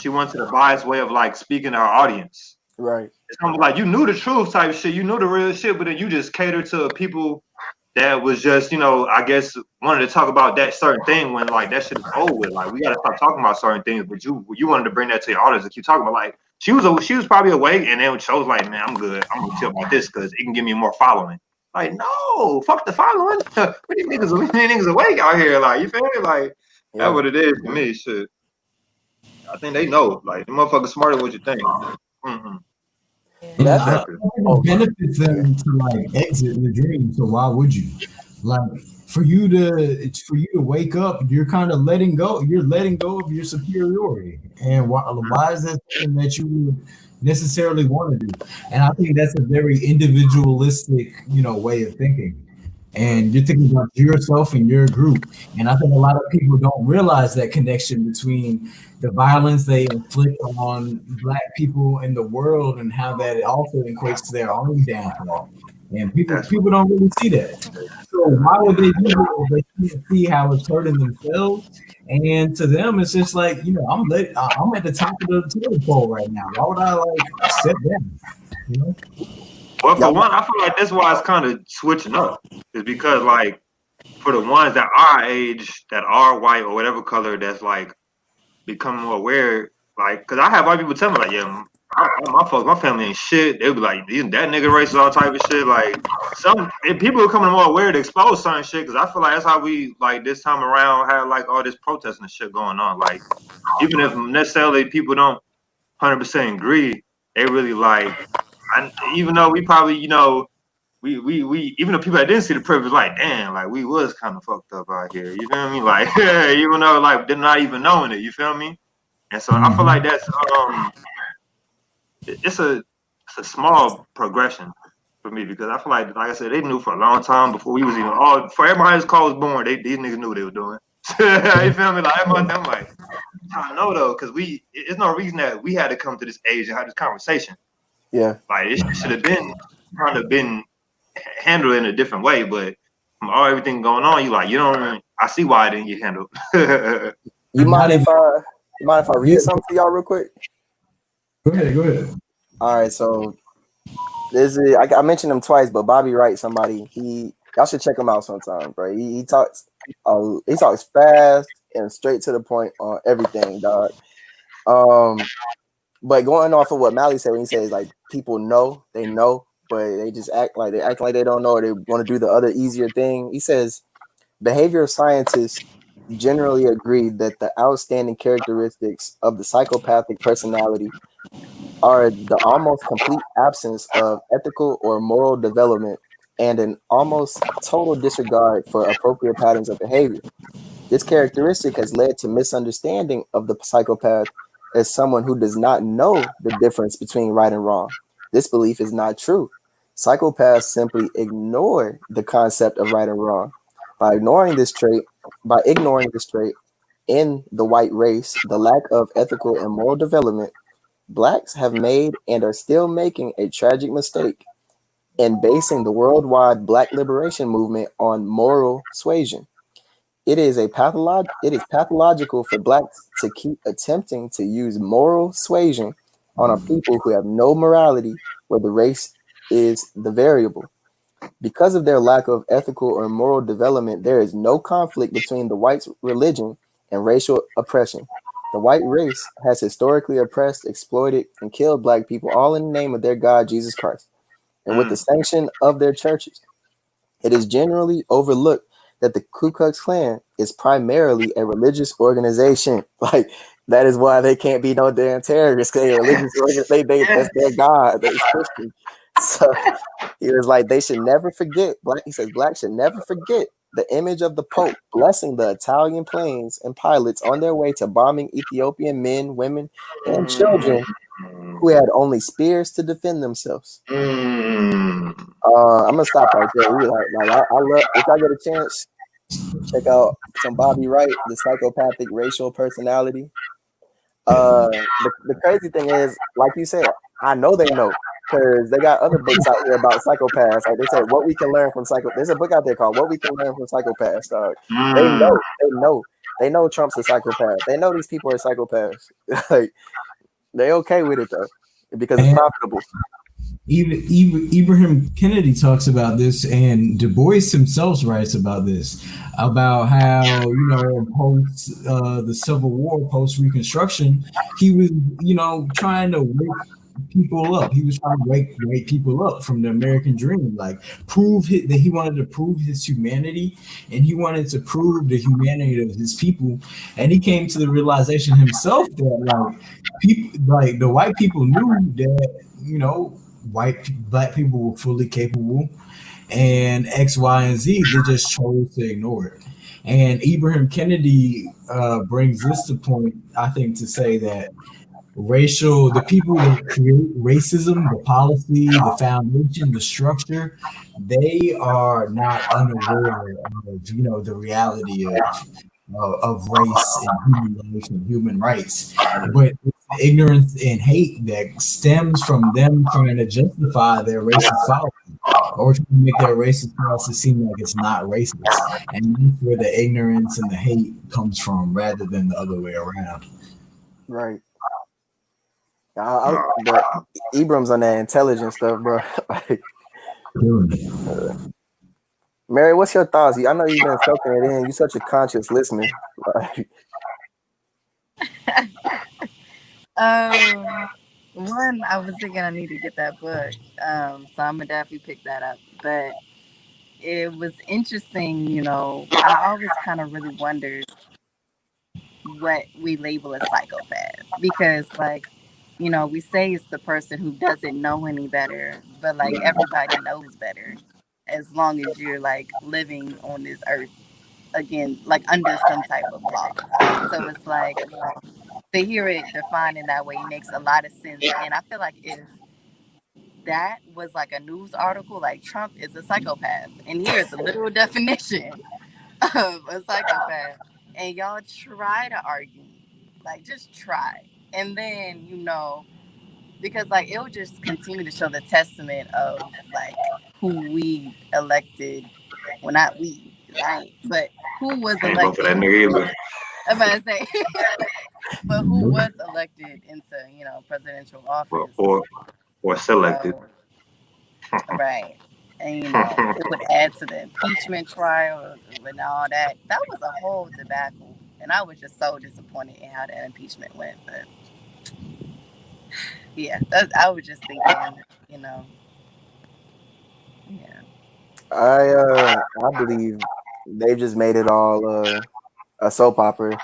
she went to the biased way of like speaking to her audience. Right. It's almost like you knew the truth type shit, you knew the real shit, but then you just catered to people that was just, I guess wanted to talk about that certain thing when like that shit is over with. Like we gotta stop talking about certain things, but you wanted to bring that to your audience and keep talking about, like she was probably awake and then chose like, man, I'm good, I'm gonna chill about this because it can give me more following. Like, no, fuck the following. What these niggas awake out here? Like, you feel me? Like, that's what it is for me. Shit. I think they know. Like, the motherfuckers smarter than what you think. And That's I Exactly. think it benefits them to like exit the dream. So why would you? Like for you to wake up, you're kind of letting go. You're letting go of your superiority. And why is that something that you would necessarily want to do? And I think that's a very individualistic, way of thinking. And you're thinking about yourself and your group. And I think a lot of people don't realize that connection between the violence they inflict on Black people in the world and how that also equates to their own downfall. And people don't really see that. So why would they do it if they can't see how it's hurting themselves? And to them, it's just like, I'm at the top of the totem pole right now. Why would I like step down? Well, for one, I feel like that's why it's kind of switching up. Is because like for the ones that are our age, that are white or whatever color, that's like becoming more aware. Like, cause I have white people tell me like, yeah, my family ain't shit. They'll be like, that nigga racist, all type of shit. Like people are becoming more aware to expose certain shit. Cause I feel like that's how we like this time around had like all this protesting and shit going on. Like even if necessarily people don't 100% agree, they really like. And even though we probably, we even the people that didn't see the privilege, like, damn, like we was kind of fucked up out here. You feel me? Like, even though like they're not even knowing it. You feel me? And so I feel like that's it's a small progression for me because I feel like I said, they knew for a long time before we was even before everybody in this call was born. These niggas knew what they were doing. You feel me? Like I'm like, I know though, because it's no reason that we had to come to this age and have this conversation. Yeah, like it should have been handled in a different way, but from everything going on, I see why it didn't get handled. you mind if I read something to y'all real quick? Go ahead. All right, so this is I mentioned him twice, but Bobby Wright, somebody y'all should check him out sometime, bro. He talks fast and straight to the point on everything, dog. But going off of what Mally said when he says like people know, but they just act like they don't know, or they want to do the other easier thing. He says behavioral scientists generally agree that the outstanding characteristics of the psychopathic personality are the almost complete absence of ethical or moral development and an almost total disregard for appropriate patterns of behavior. This characteristic has led to misunderstanding of the psychopath as someone who does not know the difference between right and wrong. This belief is not true. Psychopaths simply ignore the concept of right and wrong. By ignoring this trait in the white race, the lack of ethical and moral development, Blacks have made and are still making a tragic mistake in basing the worldwide Black liberation movement on moral suasion. It is pathological for Blacks to keep attempting to use moral suasion on a people who have no morality where the race is the variable. Because of their lack of ethical or moral development, there is no conflict between the whites' religion and racial oppression. The white race has historically oppressed, exploited, and killed Black people, all in the name of their God, Jesus Christ, and with the sanction of their churches. It is generally overlooked that the Ku Klux Klan is primarily a religious organization. Like, that is why they can't be no damn terrorists. They're religious organization. That's their God. That's Christian. So he was like, they should never forget. He says Blacks should never forget the image of the Pope blessing the Italian planes and pilots on their way to bombing Ethiopian men, women, and children who had only spears to defend themselves. I'm gonna stop right there. I love, if I get a chance, check out some Bobby Wright, The Psychopathic Racial Personality. The crazy thing is, like you said, I know they know, because they got other books out here about psychopaths. Like they said, what we can learn from there's a book out there called What We Can Learn from Psychopaths, dog. They know Trump's a psychopath. They know these people are psychopaths. Like, they okay with it though, because it's profitable. Even Ibrahim Kennedy talks about this, and Du Bois himself writes about this, about how, post the Civil War, post Reconstruction, he was, trying to wake people up. He was trying to wake people up from the American dream, like that he wanted to prove his humanity, and he wanted to prove the humanity of his people. And he came to the realization himself that people, like the white people knew that, black people were fully capable, and X, Y, and Z, they just chose to ignore it. And Ibrahim Kennedy brings this to point, I think, to say that the people that create racism, the policy, the foundation, the structure, they are not unaware of, the reality of race and human life and human rights. But it's the ignorance and hate that stems from them trying to justify their racist policy or trying to make their racist policy seem like it's not racist. And that's where the ignorance and the hate comes from rather than the other way around. Right. But Ibram's on that intelligence stuff, bro. Like, Mary, what's your thoughts? I know you've been soaking it in. You're such a conscious listener. One, I was thinking I need to get that book, so I'm gonna definitely pick that up. But it was interesting, I always kind of really wondered what we label a psychopath, because we say it's the person who doesn't know any better, but everybody knows better as long as you're living on this earth again, under some type of law. So it's to hear it defined in that way makes a lot of sense. And I feel like if that was a news article, Trump is a psychopath, and here's a literal definition of a psychopath, and y'all try to argue, just try, and then because it will just continue to show the testament of who we elected. Well, not we, right? But who was elected? I'm about to say, but who was elected into presidential office or selected? So, right, and it would add to the impeachment trial and all that. That was a whole debacle, and I was just so disappointed in how the impeachment went. But yeah, I was just thinking, yeah. I believe they've just made it all a soap opera.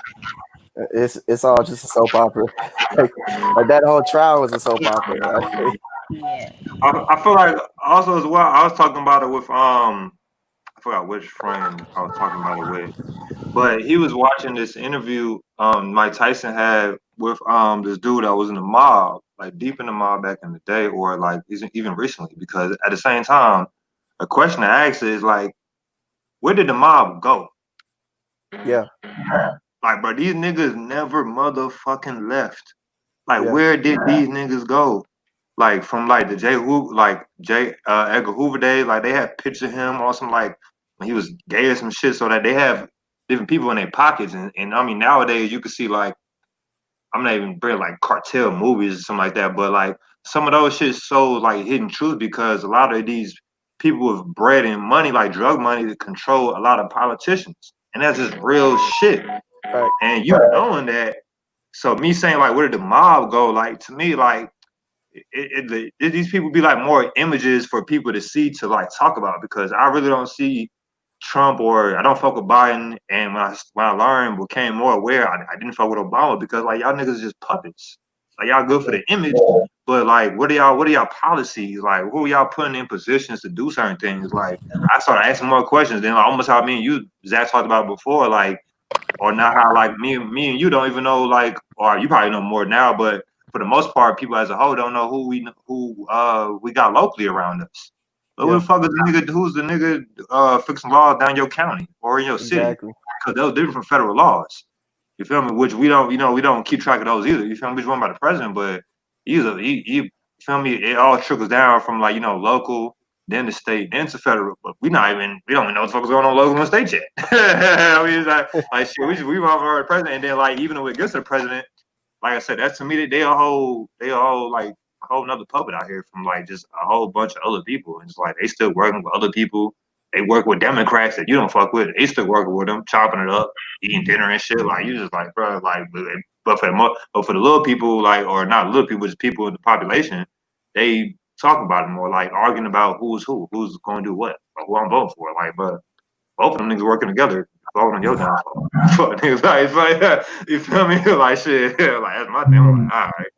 It's all just a soap opera. like that whole trial was a soap opera. Yeah. I feel like also as well. I was talking about it with I forgot which friend I was talking about it with, but he was watching this interview Mike Tyson had with this dude that was in the mob, deep in the mob back in the day, or even recently. Because at the same time, a question to ask is where did the mob go? Yeah. Bro, these niggas never motherfucking left. Where did these niggas go? From the J. Edgar Hoover days, they had pictures of him or some when he was gay or some shit, so that they have different people in their pockets. And I mean, nowadays you can see I'm not even bringing cartel movies or something like that, but some of those shit so hidden truth, because a lot of these people with bread and money, drug money, to control a lot of politicians, and that's just real shit. Right. And you knowing that, so me saying where did the mob go? To me, these people be more images for people to see, to talk about, because I really don't see Trump, or I don't fuck with Biden. And when I learned, became more aware, I didn't fuck with Obama, because y'all niggas just puppets. Y'all good for the image, but what are y'all policies? Who are y'all putting in positions to do certain things? I started asking more questions. Then almost how me and you, Zach, talked about before, or not how me and you don't even know, or you probably know more now, but for the most part, people as a whole don't know who we got locally around us. But who the fuck is the nigga? Who's the nigga fixing laws down your county or in your city? Exactly. Because those different from federal laws. You feel me? Which we don't, we don't keep track of those either. You feel me? It's run by the president, but he feel me? It all trickles down from local, then the state, then to federal. But we don't even know what the fuck is going on local and state yet. I mean, it's shit. We run for the president, and then even when it gets to the president, like I said, that's to me, they a whole a whole nother puppet out here from just a whole bunch of other people. And it's they still working with other people. They work with Democrats that you don't fuck with. They still working with them, chopping it up, eating dinner and shit. You just bro, but for the little people, or not little people, just people in the population, they talk about it more, arguing about who's going to do what, or who I'm voting for. But both of them niggas working together, voting on your downfall. Fuck niggas, you feel me? Shit, that's my thing. All right.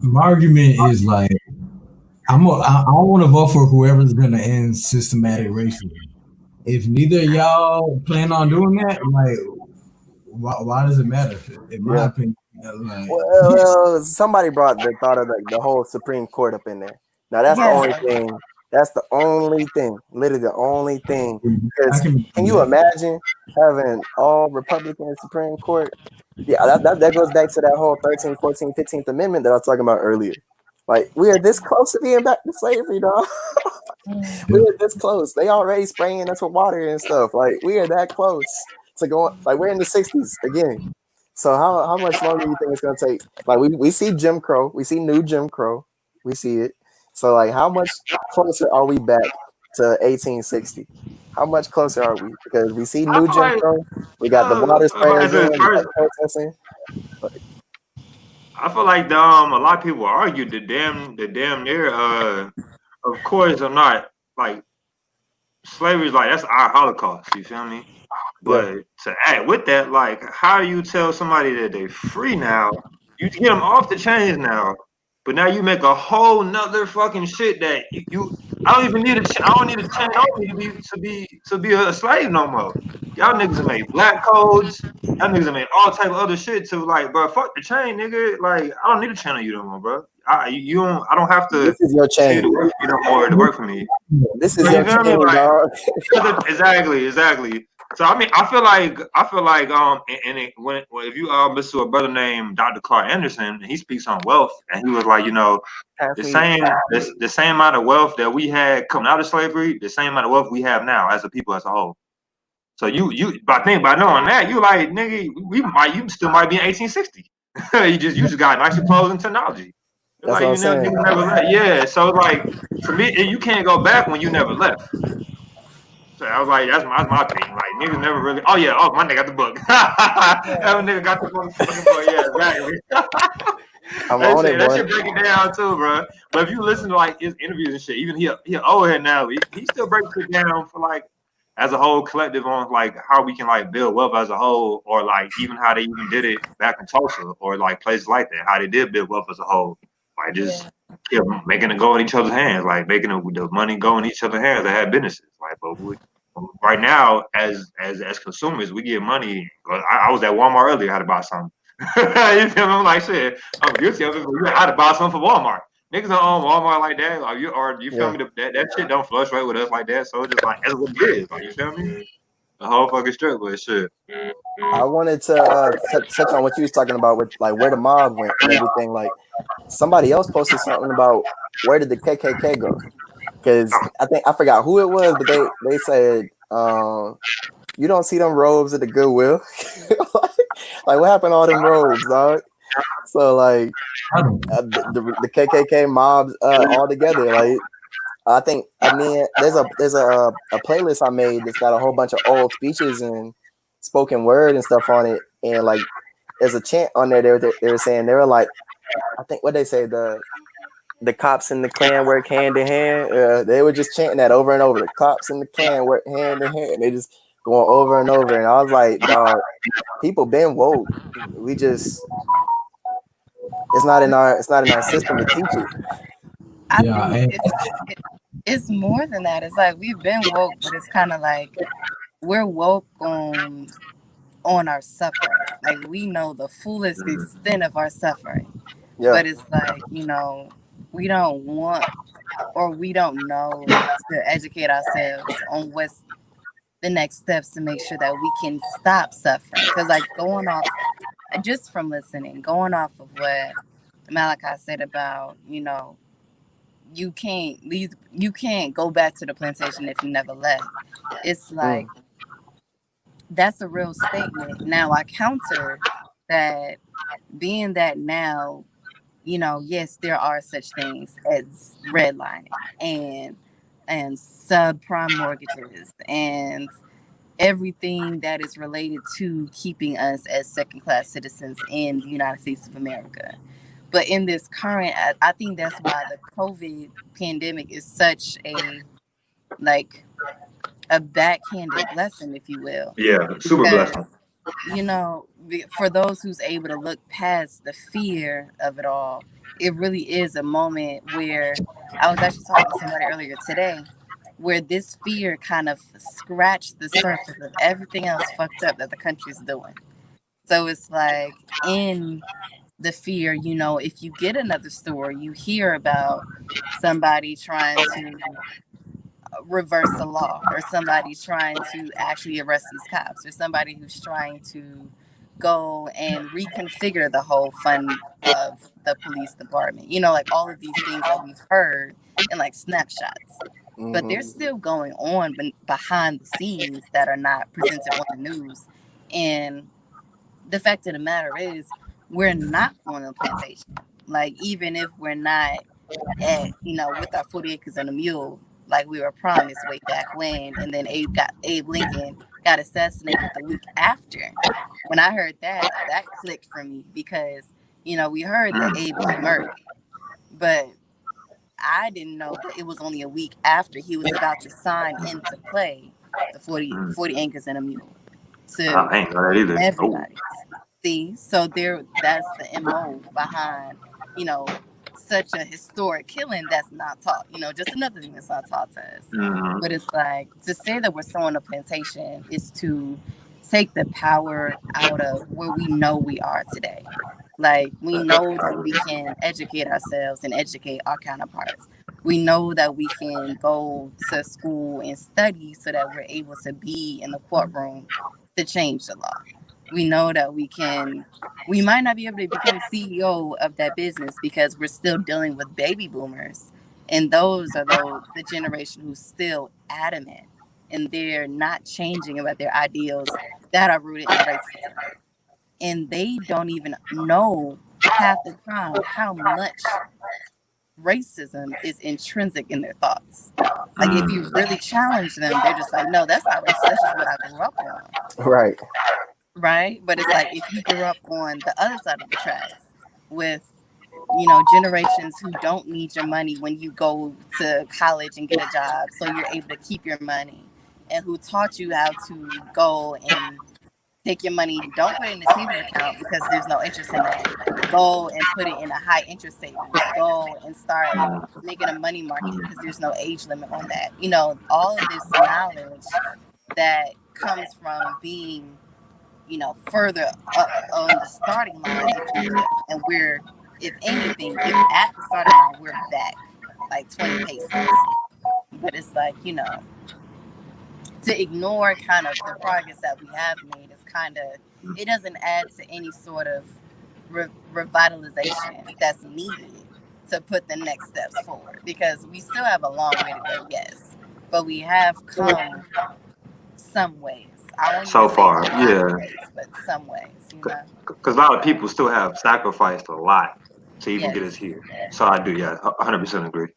My argument is I want to vote for whoever's gonna end systematic racism. If neither of y'all plan on doing that, like, why does it matter? In my Yeah. opinion, like, Well, somebody brought the thought of the whole Supreme Court up in there. Now that's the only thing. That's the only thing. Literally the only thing. I Because can. can you imagine having all Republican Supreme Court? Yeah, that goes back to that whole 13th, 14th, 15th Amendment that I was talking about earlier. Like, we are this close to being back to slavery, dog. We are this close. They already spraying us with water and stuff. Like, we are that close to going. Like, we're in the 60s again. So how much longer do you think it's gonna take? Like, we see Jim Crow, we see new Jim Crow, we see it. So like, how much closer are we back to 1860? How much closer are we? Because we see I new feel Jim like Crow, we got the water spray as again, a we got person, protesting. I feel like a lot of people argue the damn near of course I'm not like slavery is like that's our Holocaust, you feel me? But to add with that, like how do you tell somebody that they free now? You get them off the chains now, but now you make a whole nother fucking shit that I don't even need I don't need a chain on me to be a slave no more. Y'all niggas have made black codes. Y'all niggas have made all type of other shit to like, bro. Fuck the chain, nigga. Like I don't need a chain on you no more, bro. I don't have to This is your see you chain. to work for you no more to work for me. This is But your you feel me? chain, Like dog. exactly. So I mean, I feel like and if you listen to a brother named Dr. Clark Anderson, and he speaks on wealth, and he was like, the same amount of wealth that we had coming out of slavery, the same amount of wealth we have now as a people as a whole. So I think by knowing that, you like nigga, you still might be in 1860. you just got nicer clothes and technology. That's Like what I'm you never saying. niggas never left. Yeah. So like to me, you can't go back when you never left. So I was like, that's my thing. Like niggas never really. Oh yeah, my nigga got the book. That nigga got the motherfucking book. Yeah, exactly. I'm on it, That boy. shit break it down too, bro. But if you listen to like his interviews and shit, even he old head now, he still breaks it down for like as a whole collective on like how we can like build wealth as a whole, or like even how they even did it back in Tulsa or like places like that, how they did build wealth as a whole. Like just making it go in each other's hands, like making the money go in each other's hands that had businesses. Like, but right now, as consumers, we get money. I was at Walmart earlier, I had to buy something. You feel me? I'm like, shit, I'm guilty of it, but I had to buy something for Walmart. Niggas don't own Walmart like that. Like you feel me? That shit don't fluctuate with us like that. So it's just like that's what it is. Like you feel me? The whole fucking strip, but shit. I wanted to touch on what you was talking about with like where the mob went and everything. Like somebody else posted something about where did the KKK go? Because I forgot who it was, but they said you don't see them robes at the Goodwill. Like what happened to all them robes, dog? So like the KKK mobs all together. Like I mean there's a playlist I made that's got a whole bunch of old speeches and spoken word and stuff on it, and like there's a chant on there. They were saying, they were like, I think what they say, the cops and the Klan work hand in hand. They were just chanting that over and over. The cops and the Klan work hand in hand. They just going over and over. And I was like, dog, people been woke. We just it's not in our system to teach it. I think it's more than that. It's like we've been woke, but it's kind of like we're woke on our suffering. Like we know the fullest extent of our suffering. Yeah. But it's like, we don't want or we don't know to educate ourselves on what's the next steps to make sure that we can stop suffering. Because like going off of what Malachi said about, you can't go back to the plantation if you never left. It's like that's a real statement. Now I counter that, being that now, yes, there are such things as redlining and subprime mortgages and everything that is related to keeping us as second-class citizens in the United States of America. But in this current, I think that's why the COVID pandemic is such a backhanded blessing, if you will. Yeah, super blessing. you know, for those who's able to look past the fear of it all, it really is a moment where I was actually talking to somebody earlier today, where this fear kind of scratched the surface of everything else fucked up that the country's doing. So it's like in the fear, you know, if you get another story, you hear about somebody trying to reverse the law, or somebody trying to actually arrest these cops, or somebody who's trying to go and reconfigure the whole fund of the police department. You know, like all of these things that we've heard in like snapshots. But they're still going on behind the scenes that are not presented on the news. And the fact of the matter is, we're not on a plantation. Like, even if we're not at, you know, with our 40 acres and a mule, like we were promised way back when, and then Abe Lincoln got assassinated the week after. When I heard that, that clicked for me, because, you know, we heard that Abe was murdered, but I didn't know that it was only a week after he was about to sign into play the 40 acres and a mule to I ain't know that either. Oh. everybody. See, so that's the MO behind, you know, such a historic killing that's not taught. You know, just another thing that's not taught to us. Mhm. But it's like, to say that we're still on a plantation is to take the power out of where we know we are today. Like, we know that we can educate ourselves and educate our counterparts. We know that we can go to school and study so that we're able to be in the courtroom to change the law. We know that we might not be able to become CEO of that business because we're still dealing with baby boomers. And those are the generation who's still adamant, and they're not changing about their ideals that are rooted in racism. And they don't even know half the time how much racism is intrinsic in their thoughts. Like, if you really challenge them, they're just like, no, that's not racist. That's just what I grew up on. Right. Right? But it's like, if you grew up on the other side of the tracks with, you know, generations who don't need your money when you go to college and get a job, so you're able to keep your money, and who taught you how to go and take your money, don't put it in the savings account because there's no interest in that. Go and put it in a high interest savings. Go and start making a money market because there's no age limit on that. You know, all of this knowledge that comes from being, you know, further up on the starting line, if you will. And we're, if anything, if at the starting line, we're back like 20 paces. But it's like, you know, to ignore kind of the progress that we have made is kind of, it doesn't add to any sort of revitalization that's needed to put the next steps forward, because we still have a long way to go, yes, but we have come some ways. I won't So even say far, a lot yeah. of ways, but some ways, you know. Because a lot of people still have sacrificed a lot to even get Yes. us here. So I do, yeah, 100% agree.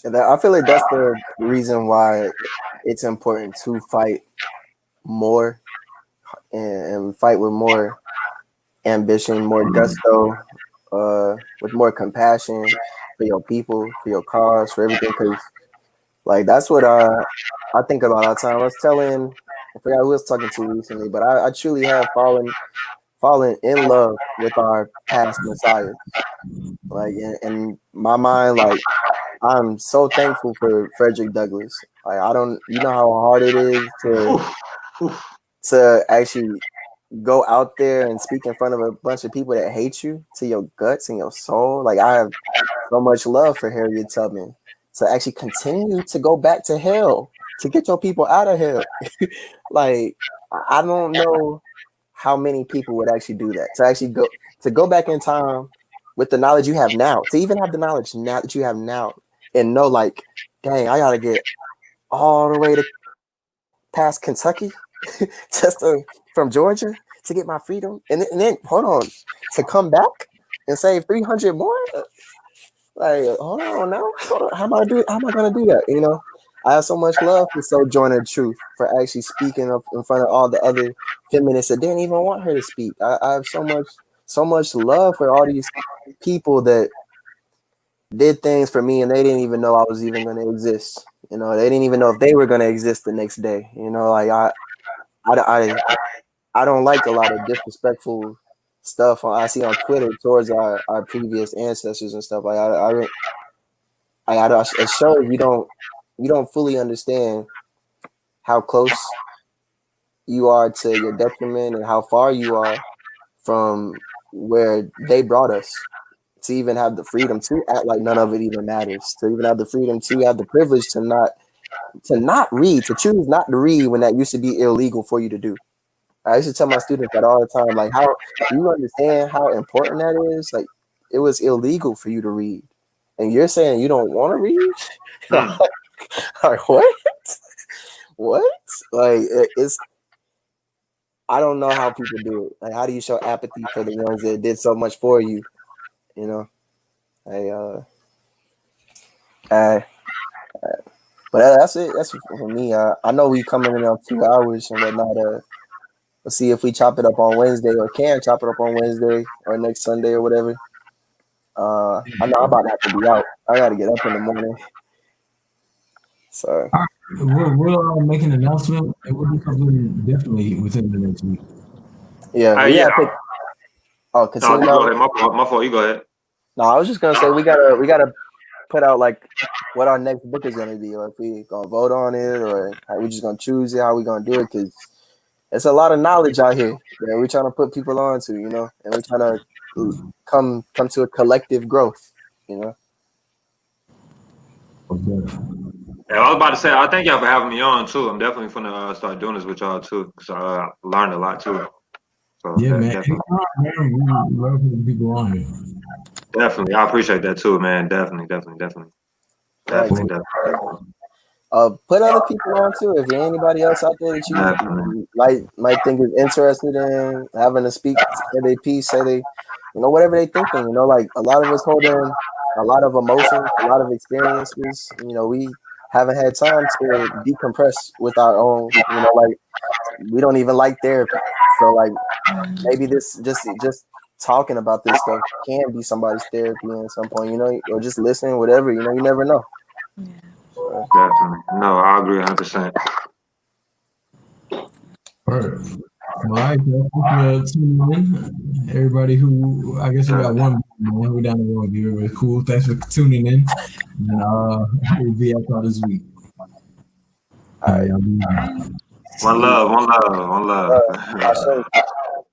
And I feel like that's the reason why it's important to fight more and fight with more ambition, more gusto, with more compassion for your people, for your cause, for everything. Because, like, that's what I think about all the time. I was telling, I forgot who I was talking to recently, but I truly have fallen in love with our past messiahs. Like, in my mind, like, I'm so thankful for Frederick Douglass. Like, you know how hard it is to actually go out there and speak in front of a bunch of people that hate you to your guts and your soul. Like, I have so much love for Harriet Tubman to actually continue to go back to hell, to get your people out of hell. Like, I don't know how many people would actually do that, to actually go back in time with the knowledge you have now, to even have the knowledge now that you have now, and know, like, dang, I gotta get all the way to past Kentucky just from Georgia to get my freedom, and then hold on, to come back and save 300 more. Like, hold on now, how am I gonna do that? You know, I have so much love for Sojourner Truth for actually speaking up in front of all the other feminists that didn't even want her to speak. I have so much love for all these people that did things for me and they didn't even know I was even going to exist. You know, they didn't even know if they were going to exist the next day. You know, like, I don't like a lot of disrespectful stuff I see on Twitter towards our previous ancestors and stuff. Like it shows you don't fully understand how close you are to your detriment and how far you are from where they brought us, to even have the freedom to act like none of it even matters, to even have the freedom to have the privilege to not read, to choose not to read when that used to be illegal for you to do. I used to tell my students that all the time, like, how do you understand how important that is? Like, it was illegal for you to read, and you're saying you don't want to read? Like, what? What? Like, it's, I don't know how people do it. Like, how do you show apathy for the ones that did so much for you? You know, but that's it. That's for me. I know we coming in on 2 hours and whatnot. Let's see if we chop it up on Wednesday, or can chop it up on Wednesday or next Sunday or whatever. I know I'm about to have to be out. I got to get up in the morning. So we'll make an announcement, and we'll do something definitely within the next week. Yeah, continue. No, go ahead. My fault. You go ahead. No, I was just gonna say we gotta put out like what our next book is gonna be, or if we gonna vote on it, or how we just gonna choose it, how we gonna do it, because it's a lot of knowledge out here that we're trying to put people onto, you know, and we're trying to come to a collective growth, you know. Okay. Yeah, I was about to say, I thank y'all for having me on too. I'm definitely gonna start doing this with y'all too, because I learned a lot too. So Yeah, man. Definitely. We love having people on here. Definitely, I appreciate that too, man. Definitely. Put other people on too. If there's anybody else out there that you might think is interested in having to speak, say their piece, say they, you know, whatever they thinking, you know, like a lot of us hold in a lot of emotions, a lot of experiences. You know, we haven't had time to decompress with our own, you know, like we don't even like therapy. So like maybe this just talking about this stuff can be somebody's therapy at some point, you know, or just listening, whatever, you know, you never know. Definitely. No, I agree 100%. All right. Well, all right, thanks for tuning in. Everybody who, I guess we got one we're down to one viewer. It's cool. Thanks for tuning in. And we'll be out this week. All right. One love.